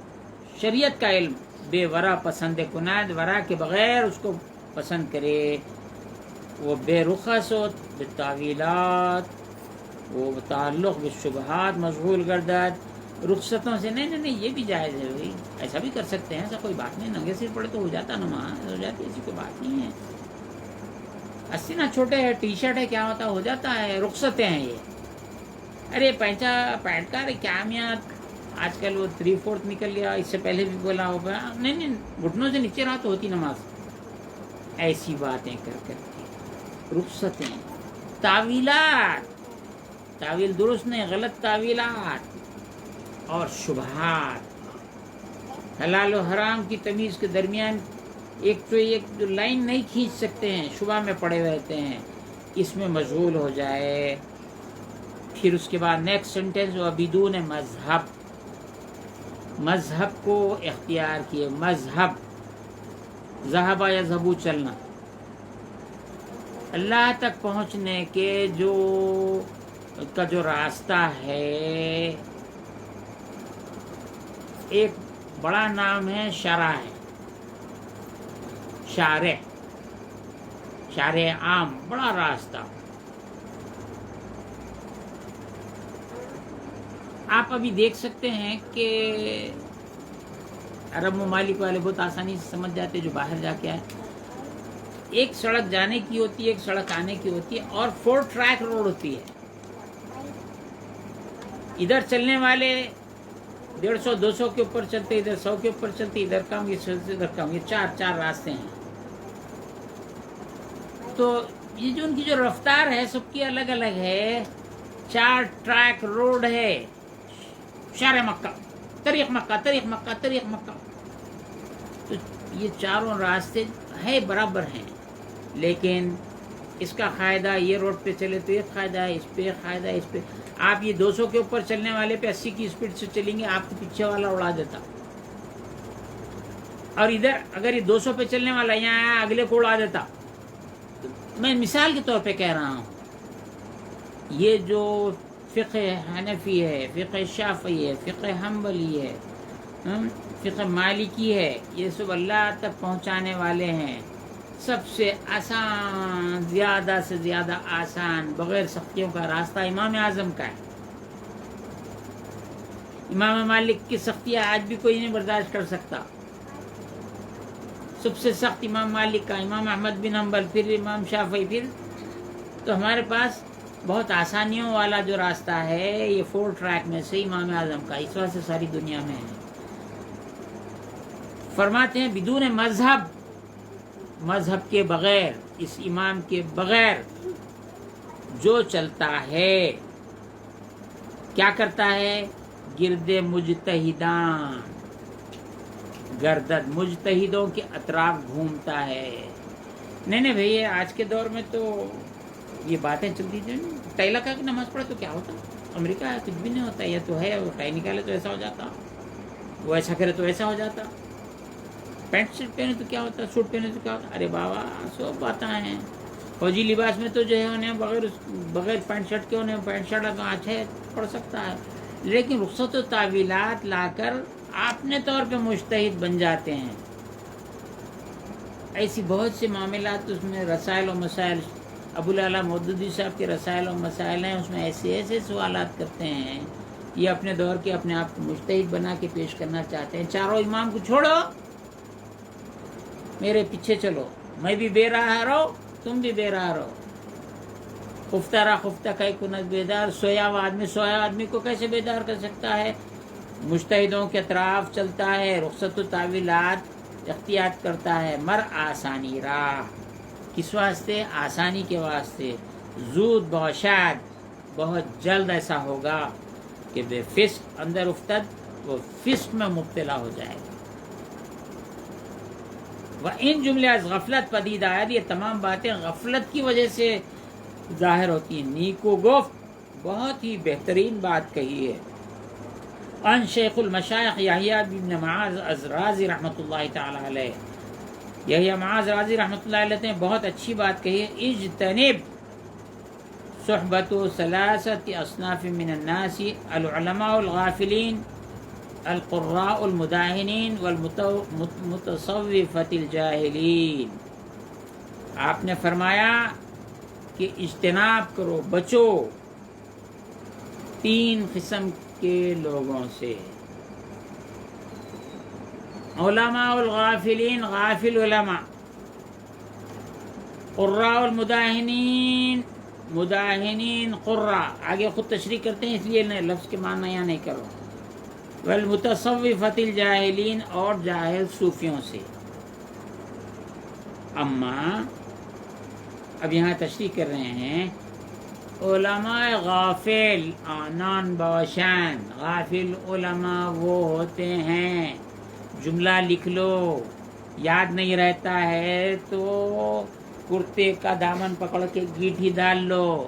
شریعت کا علم بے ورا پسند کناد، ورا کے بغیر اس کو پسند کرے، وہ بے رخص ہو بالتاویلات، وہ تعلق بالشبہات مشغول گردد، رخصتوں سے. نہیں یہ بھی جائز ہے بھائی، ایسا بھی کر سکتے ہیں، ایسا کوئی بات نہیں. ننگے سر پڑے تو ہو جاتا، نماز ہو جاتی، ایسی کوئی بات نہیں ہے. استینا چھوٹے ہے، ٹی شرٹ ہے، کیا ہوتا ہو جاتا ہے. رخصتیں ہیں یہ. ارے پینٹ کا کیا میاں آج کل وہ 3/4 نکل گیا، اس سے پہلے بھی بولا ہوگا. نہیں گھٹنوں سے نیچے رہا تو ہوتی نماز. ایسی باتیں کر کے رخصتیں، تعویلات، تعویل درست نہیں، غلط تعویلات اور شبہات، حلال و حرام کی تمیز کے درمیان ایک جو لائن نہیں کھینچ سکتے ہیں، شبہ میں پڑے رہتے ہیں، اس میں مشغول ہو جائے. پھر اس کے بعد نیکسٹ سینٹینس و بدون مذہب، مذہب کو اختیار کیے. مذہب ذہبہ یا ذہبو، چلنا. اللہ تک پہنچنے کے جو راستہ ہے، ایک بڑا نام ہے شرع، شارع عام، بڑا راستہ. آپ ابھی دیکھ سکتے ہیں کہ عرب ممالک والے بہت آسانی سے سمجھ جاتے، جو باہر جا کے آئے. ایک سڑک جانے کی ہوتی ہے، ایک سڑک آنے کی ہوتی ہے، اور 4 ٹریک روڈ ہوتی ہے. ادھر چلنے والے 150-200 کے اوپر چلتے، ادھر 100 کے اوپر چلتے، ادھر کم، ادھر کم. یہ چار راستے ہیں. تو یہ جو ان کی جو رفتار ہے سب کی الگ الگ ہے. 4 ٹریک روڈ ہے. شارع مکہ، طریق مکہ، طریق مکہ، طریق مکہ. تو یہ چاروں راستے ہے برابر ہیں، لیکن اس کا فائدہ یہ روڈ پہ چلے تو یہ فائدہ ہے، اس پہ یہ فائدہ ہے، اس پہ. آپ یہ 200 کے اوپر چلنے والے پہ 80 کی اسپیڈ سے چلیں گے، آپ کو پیچھے والا اڑا دیتا. اور ادھر اگر یہ 200 پہ چلنے والا یہاں آیا، اگلے کو اڑا دیتا. میں مثال کے طور پہ کہہ رہا ہوں. یہ جو فقہ حنفی ہے، فقہ شافعی ہے، فقہ حنبلی ہے، فقہ مالکی ہے، یہ سب اللہ تک پہنچانے والے ہیں. سب سے آسان، زیادہ سے زیادہ آسان، بغیر سختیوں کا راستہ امام اعظم کا ہے. امام مالک کی سختیاں آج بھی کوئی نہیں برداشت کر سکتا. سب سے سخت امام مالک کا، امام احمد بن حنبل، پھر امام شافعی. پھر تو ہمارے پاس بہت آسانیوں والا جو راستہ ہے، یہ 4 ٹریک میں سے امام اعظم کا، اس وجہ سے ساری دنیا میں ہے. فرماتے ہیں بدون مذہب، مذہب کے بغیر، اس امام کے بغیر جو چلتا ہے، کیا کرتا ہے؟ گرد مجتہدان، گردد مجتہدوں کے اطراف گھومتا ہے. نہیں بھئی، آج کے دور میں تو یہ باتیں چلتی تھیں. ٹائی لگا کے نماز پڑھے تو کیا ہوتا؟ امریکہ ہے، کچھ بھی نہیں ہوتا. یہ تو ہے، وہ ٹائی نکالے تو ایسا ہو جاتا، وہ ایسا کرے تو ایسا ہو جاتا. پینٹ شرٹ پہنے تو کیا ہوتا، سوٹ پہنے تو کیا ہوتا. ارے بابا، سب باتیں ہیں. فوجی لباس میں تو جو ہے انہیں بغیر پینٹ شرٹ کے انہیں پینٹ شرٹ اچھا پڑ سکتا ہے، لیکن رخصت و تعویلات لا کر اپنے طور پہ مجتہد بن جاتے ہیں. ایسی بہت سے معاملات اس میں رسائل و مسائل، ابو العلا مودودی صاحب کے رسائل و مسائل ہیں، اس میں ایسے سوالات کرتے ہیں. یہ اپنے دور کے اپنے آپ کو مجتہد بنا کے پیش کرنا چاہتے ہیں. چاروں امام کو چھوڑو، میرے پیچھے چلو، میں بھی بے راہ رہو، تم بھی بے راہ رہو. خفتہ را خفتہ کئی کنت بیدار، سویا آدمی کو کیسے بیدار کر سکتا ہے؟ مجتہدوں کے اطراف چلتا ہے، رخصت و تعویلات اختیار کرتا ہے. مر آسانی راہ، کس واسطے؟ آسانی کے واسطے. زود باشد، بہت جلد ایسا ہوگا کہ بے فسق اندر افتد، وہ فسق میں مبتلا ہو جائے گا. وہ ان جملے از غفلت پدید آید، یہ تمام باتیں غفلت کی وجہ سے ظاہر ہوتی ہیں. نیکو گفت، بہت ہی بہترین بات کہی ہے. ان شیخ المشائخ یحییٰ بن معاذ الرازی رحمۃ اللہ تعالی علیہ، یحییٰ معاذ رازی رحمۃ اللہ علیہ نے بہت اچھی بات کہی ہے، اجتنب صحبت ثلاثة اصناف من الناس، العلماء الغافلین، القراء المداہنین، والمتصوفة الجاہلین۔ آپ نے فرمایا کہ اجتناب کرو، بچو تین قسم کے لوگوں سے، علماء الغافلین، غافل علماء، قراء المداہنین، مداہنین قراء، آگے خود تشریح کرتے ہیں اس لیے لفظ کے معنی یہاں نہیں کرو، والمتصوفۃ الجاہلین، اور جاہل صوفیوں سے۔ اما اب یہاں تشریح کر رہے ہیں علماء غافل، آنان باشان، غافل علماء وہ ہوتے ہیں، جملہ لکھ لو، یاد نہیں رہتا ہے تو کرتے کا دامن پکڑ کے گیٹھی ڈال لو۔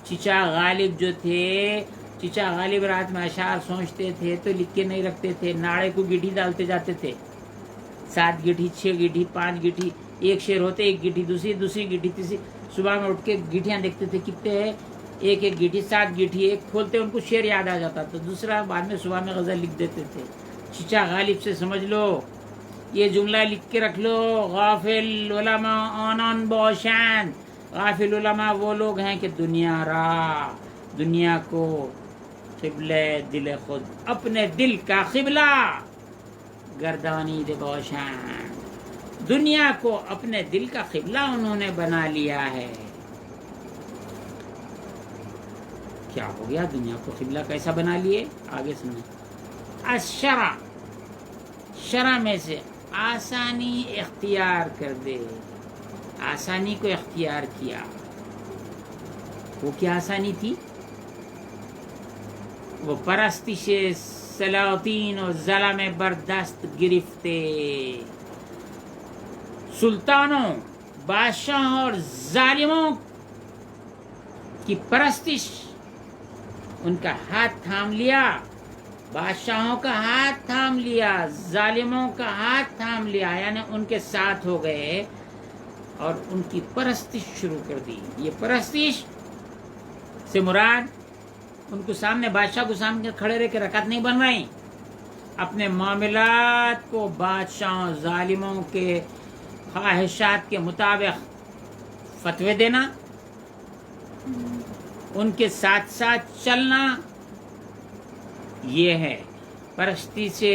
چچا غالب جو تھے، چچا غالب رات میں اشعار سوچتے تھے تو لکھ کے نہیں رکھتے تھے، ناڑے کو گیٹھی ڈالتے جاتے تھے، 7 گیٹھی 6 گیٹھی 5 گیٹھی، ایک شعر ہوتے ایک گیٹھی، دوسری گیٹھی، تیسری، صبح میں اٹھ کے گیٹھیاں دیکھتے تھے کتنے ہیں، ایک گیٹھی 7 گیٹھی، ایک کھولتے ان کو شعر یاد آ جاتا تھا، دوسرا بعد میں صبح میں غزل لکھ دیتے تھے۔ چچا غالب سے سمجھ لو، یہ جملہ لکھ کے رکھ لو، غافل علماء آنان باشان، غافل علماء وہ لوگ ہیں کہ دنیا را، دنیا کو قبلہ دل خود، اپنے دل کا قبلہ گردانی دے باشان، دنیا کو اپنے دل کا قبلہ انہوں نے بنا لیا ہے۔ کیا ہو گیا؟ دنیا کو قبلہ کیسا بنا لیے؟ آگے سنیں۔ الشرع، شرع میں سے آسانی اختیار کر دے، آسانی کو اختیار کیا۔ وہ کیا آسانی تھی؟ وہ پرستش سلاطین و ظلم بردست گرفتے، سلطانوں، بادشاہوں اور ظالموں کی پرستش، ان کا ہاتھ تھام لیا، بادشاہوں کا ہاتھ تھام لیا، ظالموں کا ہاتھ تھام لیا، یعنی ان کے ساتھ ہو گئے اور ان کی پرستش شروع کر دی۔ یہ پرستش سے مراد ان کو سامنے، بادشاہ کو سامنے کھڑے رہ کے رکعت نہیں بن رہی، اپنے معاملات کو بادشاہوں ظالموں کے خواہشات کے مطابق فتوے دینا، ان کے ساتھ ساتھ چلنا، یہ ہے پرستی سے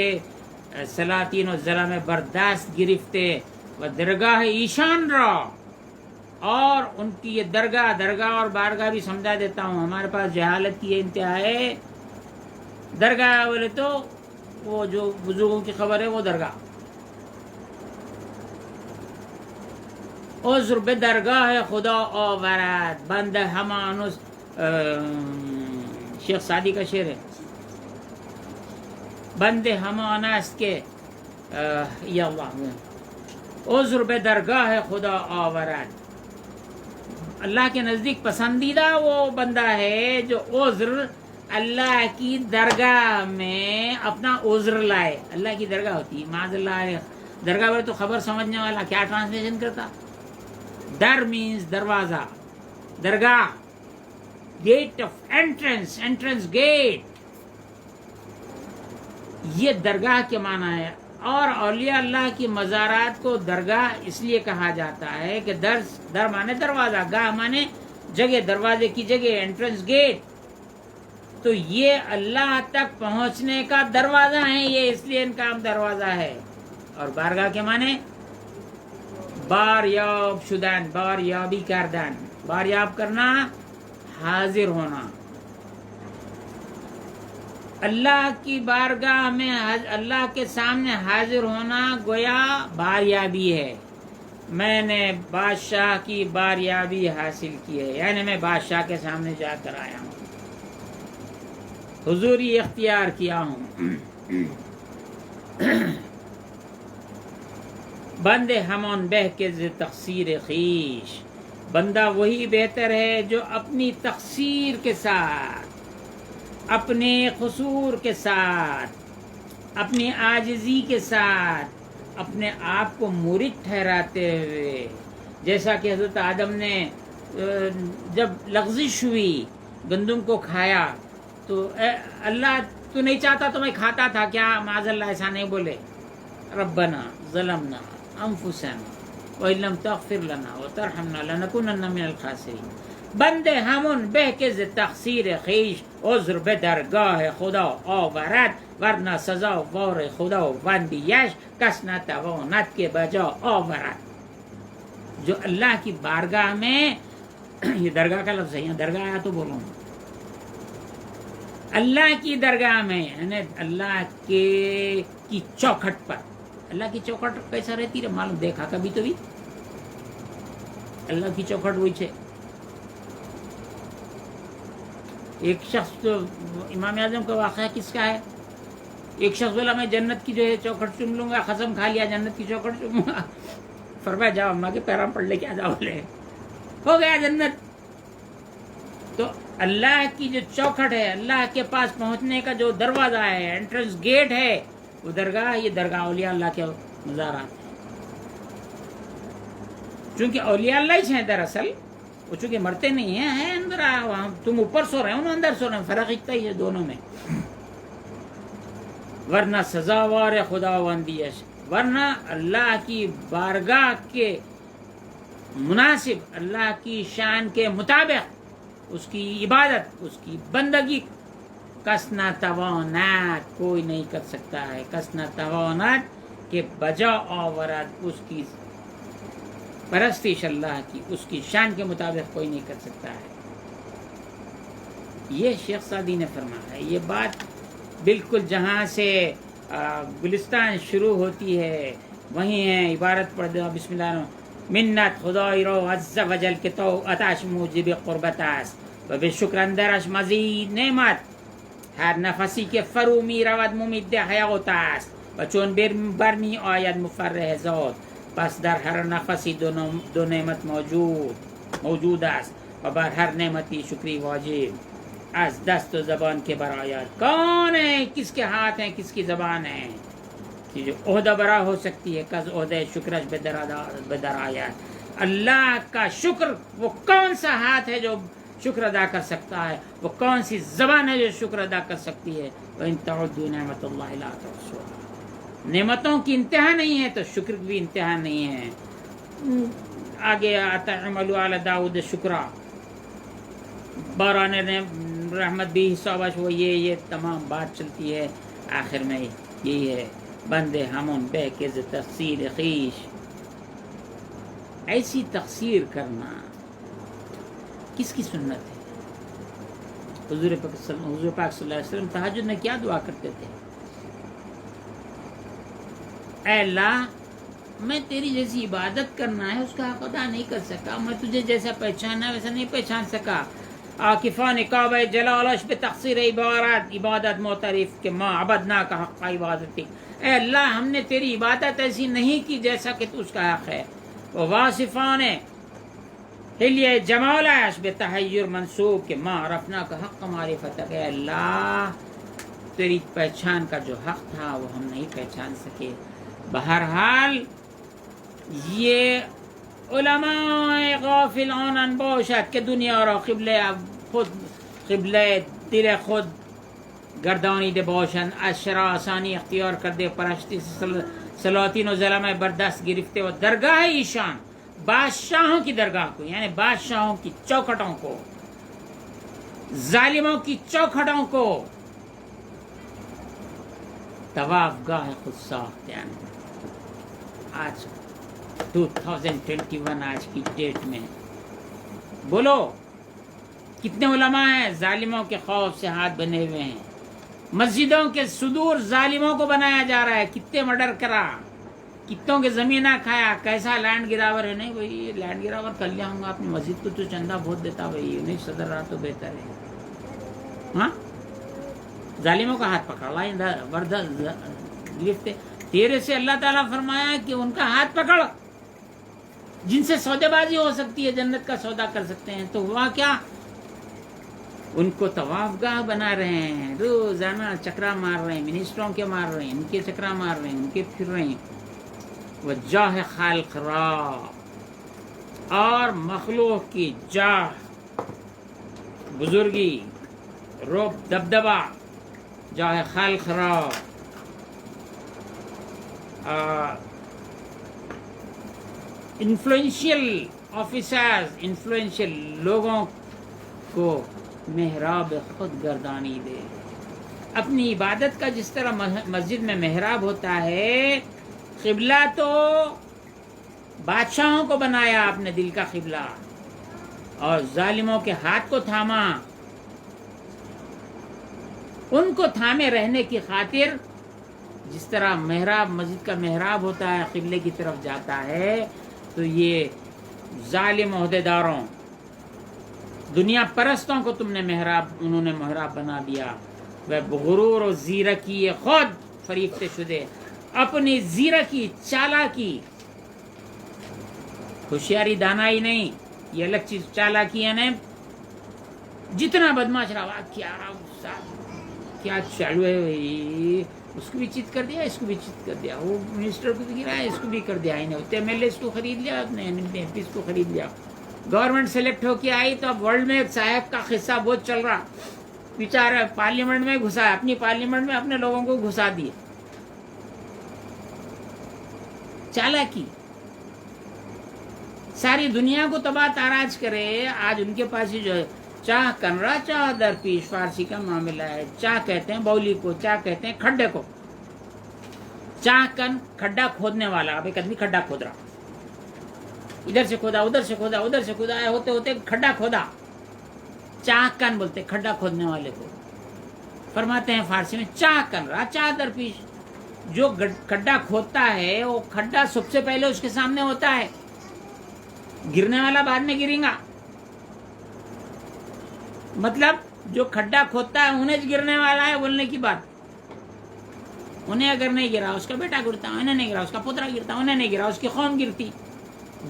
سلاطین و ظلم برداشت گرفتے و درگاہ ایشان را، اور ان کی یہ درگاہ اور بارگاہ بھی سمجھا دیتا ہوں، ہمارے پاس جہالت کی یہ انتہا ہے۔ درگاہ بولے تو وہ جو بزرگوں کی خبر ہے وہ درگاہ، عذر بے درگاہ خدا آورد، بند ہمانس، شیخ سعدی کا شعر ہے، بند ہمانست کے یا اللہ، عذر بے درگاہ خدا آورد، اللہ کے نزدیک پسندیدہ وہ بندہ ہے جو عذر اللہ کی درگاہ میں اپنا عذر لائے۔ اللہ کی درگاہ ہوتی ہے، معاذ اللہ، درگاہ بولے تو خبر سمجھنے والا کیا ٹرانسلیشن کرتا؟ در مینز دروازہ، درگاہ، gate of entrance, entrance gate, یہ درگاہ کے معنی ہے۔ اور اولیاء اللہ کی مزارات کو درگاہ اس لیے کہا جاتا ہے کہ در مانے دروازہ، گاہ مانے جگہ، دروازے کی جگہ، انٹرنس گیٹ، تو یہ اللہ تک پہنچنے کا دروازہ ہے، یہ اس لیے ان کا دروازہ ہے۔ اور بارگاہ کے معنی باریاب شدن، باریابی کردن، باریاب کرنا، حاضر ہونا۔ اللہ کی بارگاہ میں، اللہ کے سامنے حاضر ہونا گویا باریابی ہے۔ میں نے بادشاہ کی باریابی حاصل کی ہے، یعنی میں بادشاہ کے سامنے جا کر آیا ہوں، حضوری اختیار کیا ہوں۔ بند ہمان بہ کے ز تقصیر خویش، بندہ وہی بہتر ہے جو اپنی تقصیر کے ساتھ اپنے قصور کے ساتھ، اپنی عاجزی کے ساتھ اپنے آپ کو مرید ٹھہراتے ہوئے، جیسا کہ حضرت آدم نے جب لغزش ہوئی گندم کو کھایا تو اللہ تو نہیں چاہتا تو میں کھاتا تھا کیا؟ معاذ اللہ ایسا نہیں بولے، ربنا ظلمنا انفسنا وَإِن لَّمْ تَغْفِرْ لَنَا وَتَرْحَمْنَا لَنَكُونَنَّ مِنَ الْخَاسِرِينَ۔ بندے ہمون بہ کے ز تقصیر خویش عذر به درگاه خدا آورد، ورنہ سزا وار خداوندیش کس نتواند که بجا آورد۔ جو اللہ کی بارگاہ میں، یہ درگاہ کا لفظ ہے، یہاں درگاہ آیا تو بولوں، اللہ کی درگاہ میں یعنی اللہ کی چوکھٹ پر۔ اللہ کی چوکھٹ کیسا رہتی ہے معلوم دیکھا کبھی تو بھی؟ اللہ کی چوکھٹ وہی ہے۔ ایک شخص تو امام اعظم کا واقعہ کس کا ہے؟ ایک شخص بولا میں جنت کی جو ہے چوکھٹ چن لوں گا، قسم کھا لیا جنت کی چوکھٹ چنوں گا۔ فرمایا جاؤ اماں کے پیرام پڑھ لے کے آ جاؤ، لے ہو گیا جنت۔ تو اللہ کی جو چوکھٹ ہے، اللہ کے پاس پہنچنے کا جو دروازہ ہے، انٹرنس گیٹ ہے، وہ درگاہ، یہ درگاہ اولیاء اللہ کے مزارات ہیں۔ چونکہ اولیاء اللہ ہی ہیں دراصل، وہ چونکہ مرتے نہیں ہیں اندر، وہاں تم اوپر سو رہے ہو نا اندر سو رہے ہیں، فرق اتنا ہی ہے دونوں میں۔ ورنہ سزاوار خداوندیش، ورنہ اللہ کی بارگاہ کے مناسب، اللہ کی شان کے مطابق اس کی عبادت، اس کی بندگی کس نہ توانات کوئی نہیں کر سکتا ہے، کس نہ توانات کہ بجا آورد، اس کی پرستش اللہ کی، اس کی شان کے مطابق کوئی نہیں کر سکتا ہے۔ یہ شیخ سعدی نے فرمایا ہے۔ یہ بات بالکل جہاں سے گلستان شروع ہوتی ہے وہیں ہے، عبارت پڑھ دو بسم اللہ الرحمن منت خدای رو عز و جل کے تو عطاش موجب قربت است و به شکر اندرش مزید نعمت، هر نفسی که فرو می رود ممید حیات است و چون برمی آید مفرح ذات، پس در هر نفسی دو نعمت موجود است و بر هر نعمتی شکری واجب از دست و زبان کے برآید۔ کون ہے، کس کے ہاتھ ہیں، کس کی زبان ہے کہ جو عہدہ برا ہو سکتی ہے، کز عہدہ شکرش بدر آید۔ اللہ کا شکر وہ کون سا ہاتھ ہے جو شکر ادا کر سکتا ہے، وہ کون سی زبان ہے جو شکر ادا کر سکتی ہے۔ وَإِن تَعُدُّوا نِعْمَتَ اللَّهِ لَا تُحْصُوهَا، نعمتوں کی انتہا نہیں ہے تو شکر کی بھی انتہا نہیں ہے۔ آگے آتا عملوا علی داؤد شکرا، باران رحمت بھی حسابش، وہ یہ تمام بات چلتی ہے، آخر میں یہی ہے بندے ہمون بے کے ز تقصیر خویش۔ ایسی تقصیر کرنا کس کی سنت ہے؟ حضور پاک صلی اللہ علیہ وسلم تہجد میں کیا دعا کرتے تھے؟ اے اللہ میں تیری جیسی عبادت کرنا ہے اس کا حق ادا نہیں کر سکا، میں تجھے جیسا پہچانا ویسا نہیں پہچان سکا۔ عاکفان کعبہ جلالش بے تقصیر عبادت معترف کہ ما عبدنا کا حق عبادتی، اے اللہ ہم نے تیری عبادت ایسی نہیں کی جیسا کہ تو اس کا حق ہے۔ وہ واصفان حلیہ جمالش بے تحیر منصوب کہ ما عرفنا کا حق معرفت، اے اللہ تیری پہچان کا جو حق تھا وہ ہم نہیں پہچان سکے۔ بہرحال یہ علماء غافلان باشد کہ دنیا را قبله خود قبله دل خود گردانیده باشند، از شرع آسانی اختیار کرده پرستی سلاطین و ظلمہ بردست گرفته و درگاہ ایشان بادشاہوں کی درگاہ کو، یعنی بادشاہوں کی چوکھٹوں کو، ظالموں کی چوکھٹوں کو طواف گاہ خود ساخت۔ یعنی آج 2021 آج کی ڈیٹ میں بولو کتنے علماء ہیں ظالموں کے خوف سے ہاتھ بنے ہوئے ہیں، مسجدوں کے صدور ظالموں کو بنایا جا رہا ہے، کتنے مرڈر کرا، کتنوں کے زمینہ کھایا، کیسا لینڈ گراور ہے۔ نہیں بھائی لینڈ گراور کر لیا ہوں گا، اپنی مسجد کو تو چندہ بہت دیتا بھائی، نہیں صدر رہا تو بہتر ہے۔ ہاں ظالموں کا ہاتھ پکڑ لا لفتے تیرے سے اللہ تعالیٰ فرمایا کہ ان کا ہاتھ پکڑ جن سے سودے بازی ہو سکتی ہے، جنت کا سودا کر سکتے ہیں، تو ہوا کیا ان کو طواف گاہ بنا رہے ہیں، روزانہ چکرا مار رہے ہیں، منسٹروں کے مار رہے ہیں، ان کے چکرا مار رہے ہیں، ان کے پھر رہے ہیں. وجاہ خالق را، اور مخلوق کی جاہ، بزرگی، رعب، دبدبا، جاہ خالق را، انفلوئنشیل آفیسرز، انفلوئنشیل لوگوں کو محراب خود گردانی دے. اپنی عبادت کا جس طرح مسجد میں محراب ہوتا ہے، قبلہ تو بادشاہوں کو بنایا آپ نے دل کا قبلہ، اور ظالموں کے ہاتھ کو تھاما، ان کو تھامے رہنے کی خاطر. جس طرح محراب مسجد کا محراب ہوتا ہے، قبلے کی طرف جاتا ہے، تو یہ ظالم عہدیداروں، دنیا پرستوں کو تم نے محراب، انہوں نے محراب بنا دیا. وہ غرور و زیرکی خود فریفتے شدے، اپنی زیرکی، چالاکی، ہوشیاری دانائی نہیں، یہ الگ چیز. چالاکی ہے جتنا بدماش رہا، کیا چالو ہے بھائی، اس کو بھی چیت کر دیا، اس کو بھی چیت کر دیا، وہ منسٹر کو بھی گرا ہے، اس کو بھی کر دیا، ایم ایل اے اس کو خرید لیا، ایم پی اس کو خرید لیا. گورنمنٹ سلیکٹ ہو کے آئی تو اب ورلڈ میں ایک صاحب کا قصہ بہت چل رہا، بیچارہ پارلیمنٹ میں گھسا، اپنی پارلیمنٹ میں اپنے لوگوں کو گھسا دیے. چالاکی ساری دنیا کو تباہ تاراج کرے. آج ان کے پاس ہی جو ہے چاہ کنرا چاہ در پیش، فارسی کا معاملہ ہے. چاہ کہتے ہیں بولی کو، چاہ کہتے ہیں کھڈے کو. چاہ کن کھڈا کھودنے والا. اب ایک آدمی کھڈا کھود رہا، ادھر سے کھودا، ادھر سے کھودا، ادھر سے کھودا، ہوتے ہوتے کھڈا کھودا. چاہ کن بولتے کھڈا کھودنے والے کو. فرماتے ہیں فارسی میں چاہ کن رہا چاہ در پیش. جو کھڈا کھودتا ہے وہ کھڈا سب سے پہلے اس کے سامنے ہوتا ہے، گرنے والا بعد میں گریں گا. مطلب جو کھڈا کھودتا ہے انہیں گرنے والا ہے بولنے کی بات. انہیں اگر نہیں گرا اس کا بیٹا گرتا، انہیں نہیں گرا اس کا پوترا گرتا، انہیں نہیں گرا اس کی قوم گرتی.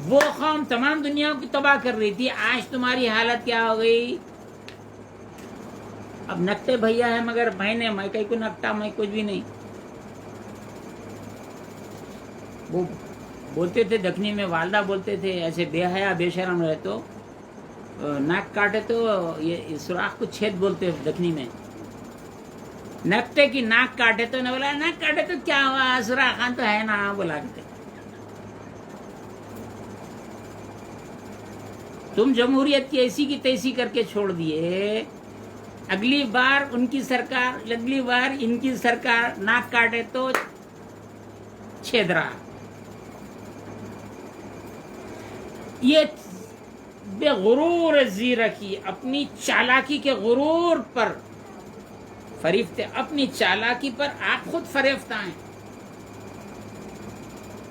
وہ قوم تمام دنیا کو تباہ کر رہی تھی. آج تمہاری حالت کیا ہو گئی؟ اب نکتے بھیا ہے مگر میں کہیں کو نکتا، میں کچھ بھی نہیں. وہ بولتے تھے دکنی میں، والدہ بولتے تھے ایسے بے حیا بے شرم رہے تو ناک کاٹے تو یہ سوراخ کو چھید بولتے دکنی میں. نکتے کی ناک کاٹے تو نہ بولا ناک کاٹے تو کیا ہوا، سوراخ تو ہے نا بولا کرتے. تم جمہوریت کی ایسی کی تیسی کر کے چھوڑ دیے. اگلی بار ان کی سرکار، اگلی بار ان کی سرکار ناک کاٹے تو چھید رہا. یہ بے غرور زیرکی، اپنی چالاکی کے غرور پر فریفتے، اپنی چالاکی پر آپ خود فریفتہ ہیں.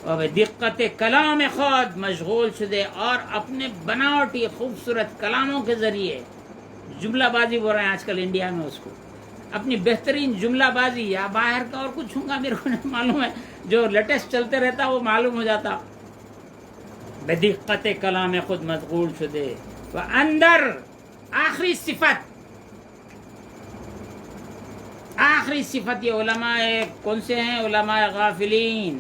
اور دقت کلام خود مشغول شدے، اور اپنے بناوٹی خوبصورت کلاموں کے ذریعے جملہ بازی بول رہے ہیں آج کل انڈیا میں. اس کو اپنی بہترین جملہ بازی، یا باہر کا اور کچھ ہوں گا میرے کو نہیں معلوم ہے، جو لیٹسٹ چلتے رہتا وہ معلوم ہو جاتا. بدقت کلام خود مشغول شدے. و اندر آخری صفت، آخری صفت یہ علماء کون سے ہیں؟ علماء غافلین.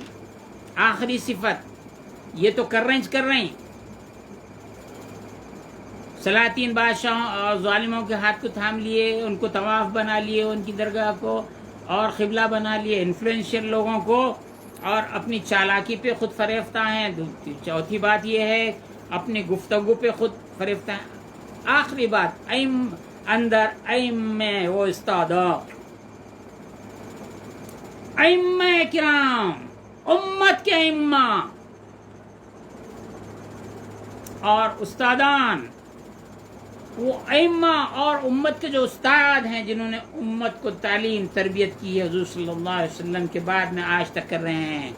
آخری صفت یہ تو کر رہے ہیں سلاطین بادشاہوں اور ظالموں کے ہاتھ کو تھام لیے، ان کو طواف بنا لیے، ان کی درگاہ کو اور قبلہ بنا لیے، انفلوئنشیل لوگوں کو، اور اپنی چالاکی پہ خود فریفتہ ہیں. چوتھی بات یہ ہے اپنی گفتگو پہ خود فریفتہ ہیں. آخری بات اندر ائمہ و استادہ، ائمہ کرام، امت کے ائمہ اور استادان. وہ ائمہ اور امت کے جو استاد ہیں جنہوں نے امت کو تعلیم تربیت کی ہے حضور صلی اللہ علیہ وسلم کے بعد میں آج تک کر رہے ہیں،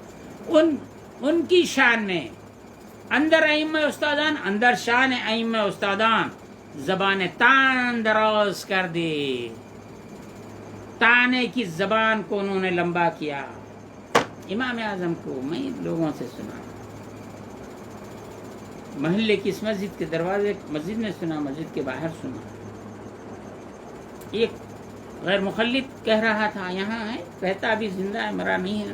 ان کی شان میں اندر ائمہ استادان، اندر شان ائمہ استادان زبان تان دراز کر دی. تانے کی زبان کو انہوں نے لمبا کیا. امام اعظم کو میں لوگوں سے سنا، محلے کی اس مسجد کے دروازے مسجد میں سنا، مسجد کے باہر سنا. ایک غیر مخلد کہہ رہا تھا، یہاں ہے، کہتا ابھی زندہ ہے، مرا نہیں ہے،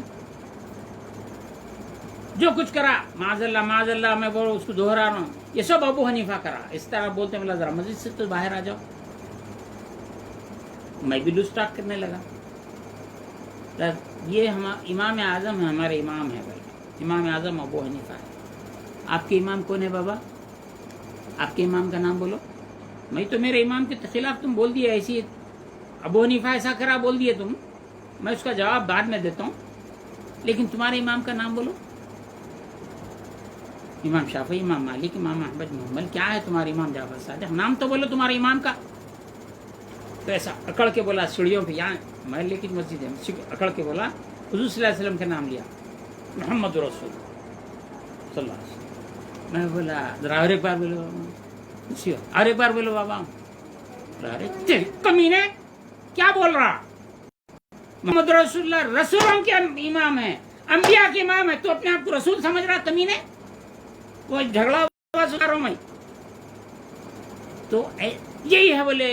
جو کچھ کرا معاذ اللہ میں بولو، اس کو دہرا رہا ہوں، یہ سب ابو حنیفہ کرا. اس طرح بولتے ہیں، ذرا مسجد سے تو باہر آ جاؤ. میں بھی لوز ٹاک کرنے لگا. یہ امام اعظم ہے، ہمارے امام ہے بھائی، امام اعظم ابو حنیفہ ہے. آپ کے امام کون ہے بابا؟ آپ کے امام کا نام بولو. میں تو میرے امام کے خلاف تم بول دیے، ایسی ابو حنیفہ ایسا کرا بول دیے تم، میں اس کا جواب بعد میں دیتا ہوں، لیکن تمہارے امام کا نام بولو. امام شافعی، امام مالک، امام احمد محمد، کیا ہے تمہارے امام جعفر صادق؟ نام تو بولو تمہارے امام کا. تو ایسا اکڑ کے بولا سیڑھیوں پہ، یہاں محلے کی مسجد ہے، اکڑ کے بولا، حضور صلی اللہ علیہ وسلم کا نام لیا، محمد رسول صلی اللہ علیہ وسلم. میں بولا ذرا اور ایک بار بولو، اور ایک بار بولو بابا. ارے کمینے کیا بول رہا؟ محمد رسول اللہ رسولوں کے امام ہے، انبیاء کے امام ہے، تو اپنے آپ کو رسول سمجھ رہا کمینے؟ وہ جھگڑا ہوا سنا رہا ہوں میں. تو یہی ہے بولے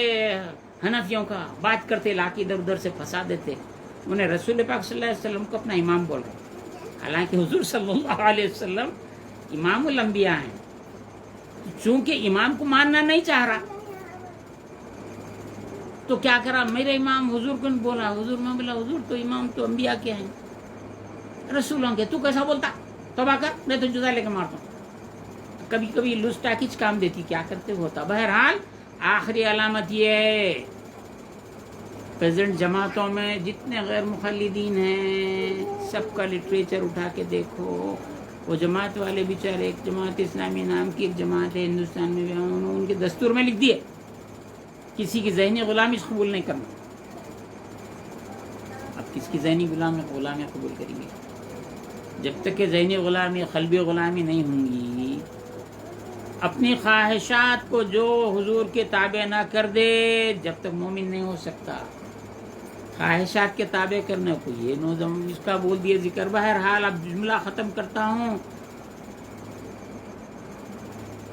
حنفیوں کا، بات کرتے لا کے ادھر ادھر سے پھنسا دیتے. انہیں رسول پاک صلی اللہ علیہ وسلم کو اپنا امام بول رہے، حالانکہ حضور صلی اللہ علیہ وسلم امام الانبیاء ہیں. چونکہ امام کو ماننا نہیں چاہ رہا تو کیا کرا، میرے امام حضور کو بولا، حضور میں بولا حضور تو امام تو انبیاء کے ہیں، رسولوں کے، تو کیسا بولتا؟ توبہ کر، میں تو جدا لے کے مارتا ہوں. کبھی کبھی لوز ٹاکیج کام دیتی، کیا کرتے ہوتا. بہرحال آخری علامت یہ ہے، پریزنٹ جماعتوں میں جتنے غیر مخلدین ہیں سب کا لٹریچر اٹھا کے دیکھو. وہ جماعت والے بیچارے، ایک جماعت اسلامی نام کی ایک جماعت ہے ہندوستان میں، انہوں نے ان کے دستور میں لکھ دیے کسی کی ذہنی غلامی قبول نہیں کرنا. اب کس کی ذہنی غلامی قبول کریں گے؟ جب تک کہ ذہنی غلامی، قلبی غلامی نہیں ہوں گی، اپنی خواہشات کو جو حضور کے تابع نہ کر دے جب تک مومن نہیں ہو سکتا. خواہشات کے تابع کرنے کو یہ نوزم اس کا بول دیے ذکر. بہرحال اب جملہ ختم کرتا ہوں.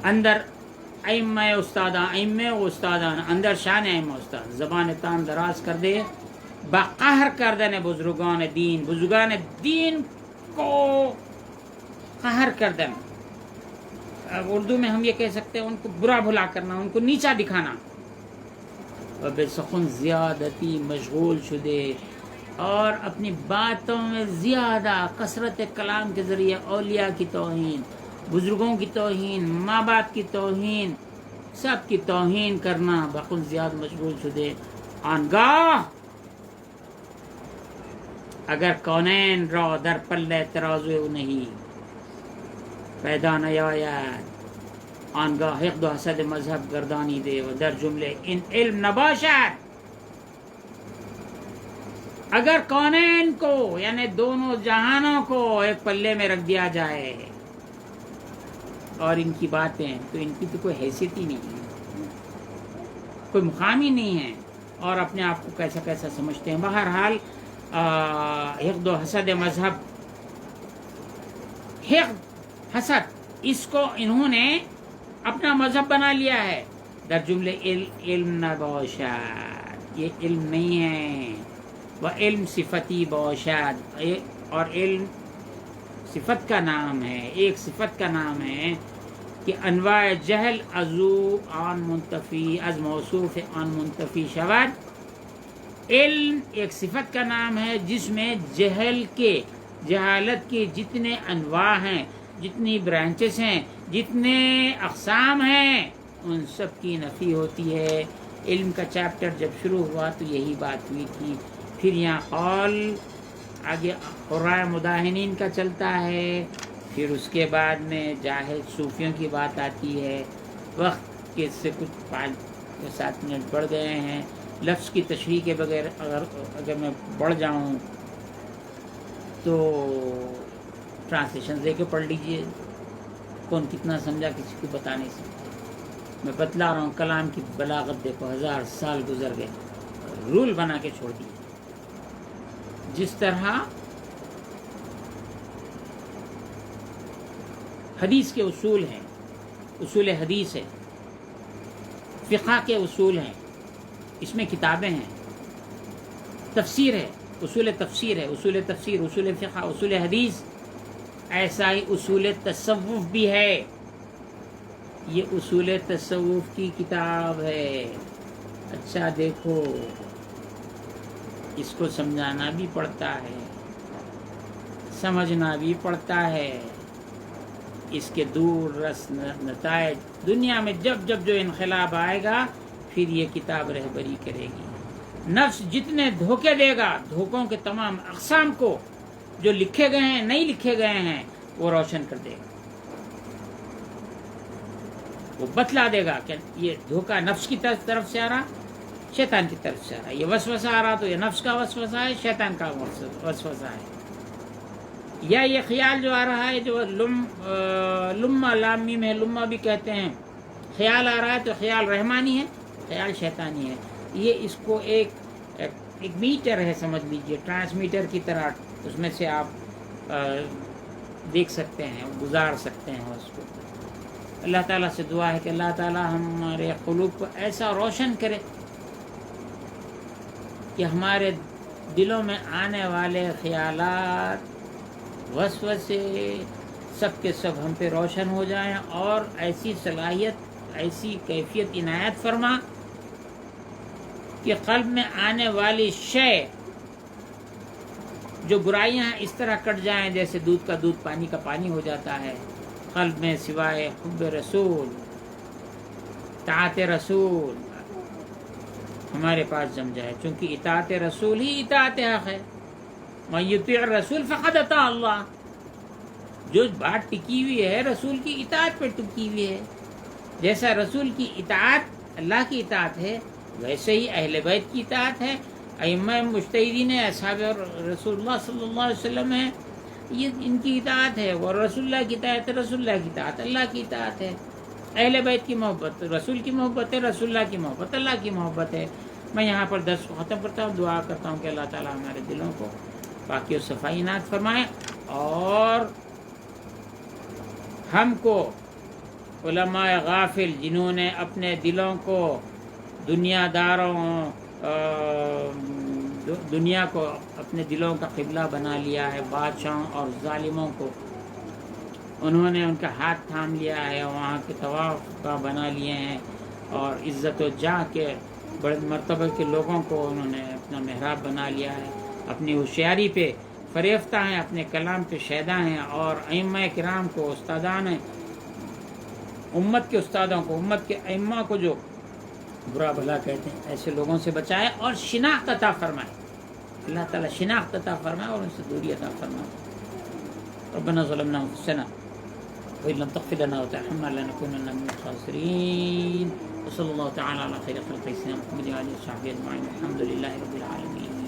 اندر ائمہ استادان اندر شان ائمہ استاد، زبان تان دراز کر دے، بقہر کردن بزرگان دین کو قہر کردن. اب اردو میں ہم یہ کہہ سکتے ہیں ان کو برا بھلا کرنا، ان کو نیچا دکھانا. بے سخن زیادتی مشغول شدے اور اپنی باتوں میں زیادہ کثرت کلام کے ذریعے اولیاء کی توہین، بزرگوں کی توہین، ماں باپ کی توہین، سب کی توہین کرنا. بخن زیاد مشغول شدے آنگاہ اگر کونین را در پلے ترازو نہیں پیدا نیاید، آنگاه حقد و حسد مذہب گردانیده و در جمله این علم نباشد. اگر کونین کو یعنی دونوں جہانوں کو ایک پلے میں رکھ دیا جائے اور ان کی باتیں، تو ان کی تو کوئی حیثیت ہی نہیں ہے، کوئی مقام ہی نہیں ہے، اور اپنے آپ کو کیسا کیسا سمجھتے ہیں. بہرحال حقد و حسد مذہب، حقد حسد، اس کو انہوں نے اپنا مذہب بنا لیا ہے. در جملے علم نباشد، یہ علم نہیں ہے. وہ علم صفتی باشد، اور علم صفت کا نام ہے، ایک صفت کا نام ہے کہ انواع جہل ازو آن منتفی، از موصوف آن منتفی شود. علم ایک صفت کا نام ہے جس میں جہالت کے جتنے انواع ہیں، جتنی برانچز ہیں، جتنے اقسام ہیں، ان سب کی نفی ہوتی ہے. علم کا چیپٹر جب شروع ہوا تو یہی بات ہوئی تھی. پھر یہاں قول آگے قرائے مداہنین کا چلتا ہے، پھر اس کے بعد میں جاہل صوفیوں کی بات آتی ہے. وقت کے سے کچھ 5-7 منٹ بڑھ گئے ہیں. لفظ کی تشریح کے بغیر اگر میں بڑھ جاؤں تو ٹرانسلیشن دے کے پڑھ لیجئے، کون کتنا سمجھا کسی کو بتا نہیں سکتا. میں بتلا رہا ہوں کلام کی بلاغت دیکھو، 1000 سال گزر گئے، رول بنا کے چھوڑ دیے. جس طرح حدیث کے اصول ہیں، اصول حدیث ہے، فقہ کے اصول ہیں، اس میں کتابیں ہیں، تفسیر ہے، اصول تفسیر ہے، اصول تفسیر، اصول فقہ، اصول حدیث، ایسا ہی اصول تصوف بھی ہے. یہ اصول تصوف کی کتاب ہے. اچھا دیکھو، اس کو سمجھانا بھی پڑتا ہے، سمجھنا بھی پڑتا ہے. اس کے دور رس نتائج دنیا میں جب جب جو انقلاب آئے گا پھر یہ کتاب رہبری کرے گی. نفس جتنے دھوکے دے گا، دھوکوں کے تمام اقسام کو جو لکھے گئے ہیں نہیں لکھے گئے ہیں وہ روشن کر دے گا. وہ بتلا دے گا کہ یہ دھوکہ نفس کی طرف سے آ رہا، شیطان کی طرف سے آ رہا. یہ وسوسہ آ رہا تو یہ نفس کا وسوسہ ہے، شیطان کا وسوسہ ہے. یا یہ خیال جو آ رہا ہے جو لمہ لام میم ہے، لمہ بھی کہتے ہیں، خیال آ رہا ہے تو خیال رحمانی ہے، خیال شیطانی ہے. یہ اس کو ایک میٹر ہے سمجھ لیجئے، ٹرانسمیٹر کی طرح. اس میں سے آپ دیکھ سکتے ہیں، گزار سکتے ہیں اس کو. اللہ تعالیٰ سے دعا ہے کہ اللہ تعالیٰ ہمارے قلوب کو ایسا روشن کرے کہ ہمارے دلوں میں آنے والے خیالات، وسوسے سب کے سب ہم پہ روشن ہو جائیں، اور ایسی صلاحیت، ایسی کیفیت عنایت فرما کہ قلب میں آنے والی شے جو برائیاں ہیں اس طرح کٹ جائیں جیسے دودھ کا دودھ پانی کا پانی ہو جاتا ہے. قلب میں سوائے حب رسول، اطاعت رسول ہمارے پاس جم جائے. چونکہ اطاعت رسول ہی اطاعت حق ہے. من یطیع الرسول فقد اطاع اللہ. جو بات ٹکی ہوئی ہے رسول کی اطاعت پہ ٹکی ہوئی ہے. جیسا رسول کی اطاعت اللہ کی اطاعت ہے، ویسے ہی اہل بیت کی اطاعت ہے. ائمہ مجتہدین اصحاب رسول اللہ صلی اللہ علیہ وسلم ہیں، یہ ان کی اطاعت ہے. اور رسول اللہ کی اطاعت، رسول اللہ کی اطاعت اللہ کی اطاعت ہے. اہل بیت کی محبت رسول کی محبت ہے، رسول اللہ کی محبت اللہ کی محبت ہے. میں یہاں پر درس کو ختم کرتا ہوں. دعا کرتا ہوں کہ اللہ تعالیٰ ہمارے دلوں کو پاکی و صفائی عنایت فرمائے، اور ہم کو علماء غافل جنہوں نے اپنے دلوں کو دنیا داروں، دنیا کو اپنے دلوں کا قبلہ بنا لیا ہے، بادشاہوں اور ظالموں کو انہوں نے ان کا ہاتھ تھام لیا ہے، وہاں کے طواف کا بنا لیے ہیں، اور عزت و جاہ کے بڑے مرتبہ کے لوگوں کو انہوں نے اپنا محراب بنا لیا ہے. اپنی ہوشیاری پہ فریفتہ ہیں، اپنے کلام پہ شیدا ہیں، اور ائمہ کرام کو، استادان ہیں، امت کے استادوں کو، امت کے ائمہ کو جو برا بھلا کہتے ہیں، ایسے لوگوں سے بچائے اور شناخت عطا فرمائے. اللہ تعالیٰ شناخت عطا فرمائے اور ان سے دوری عطا فرمائے. ربنا ظلمنا انفسنا وإن لم تغفر لنا وترحمنا لنكونن من الخاسرين. وصلى الله تعالى على خير خلق سيدنا محمد وعلى آله وصحبه أجمعين. الحمد لله رب العالمين.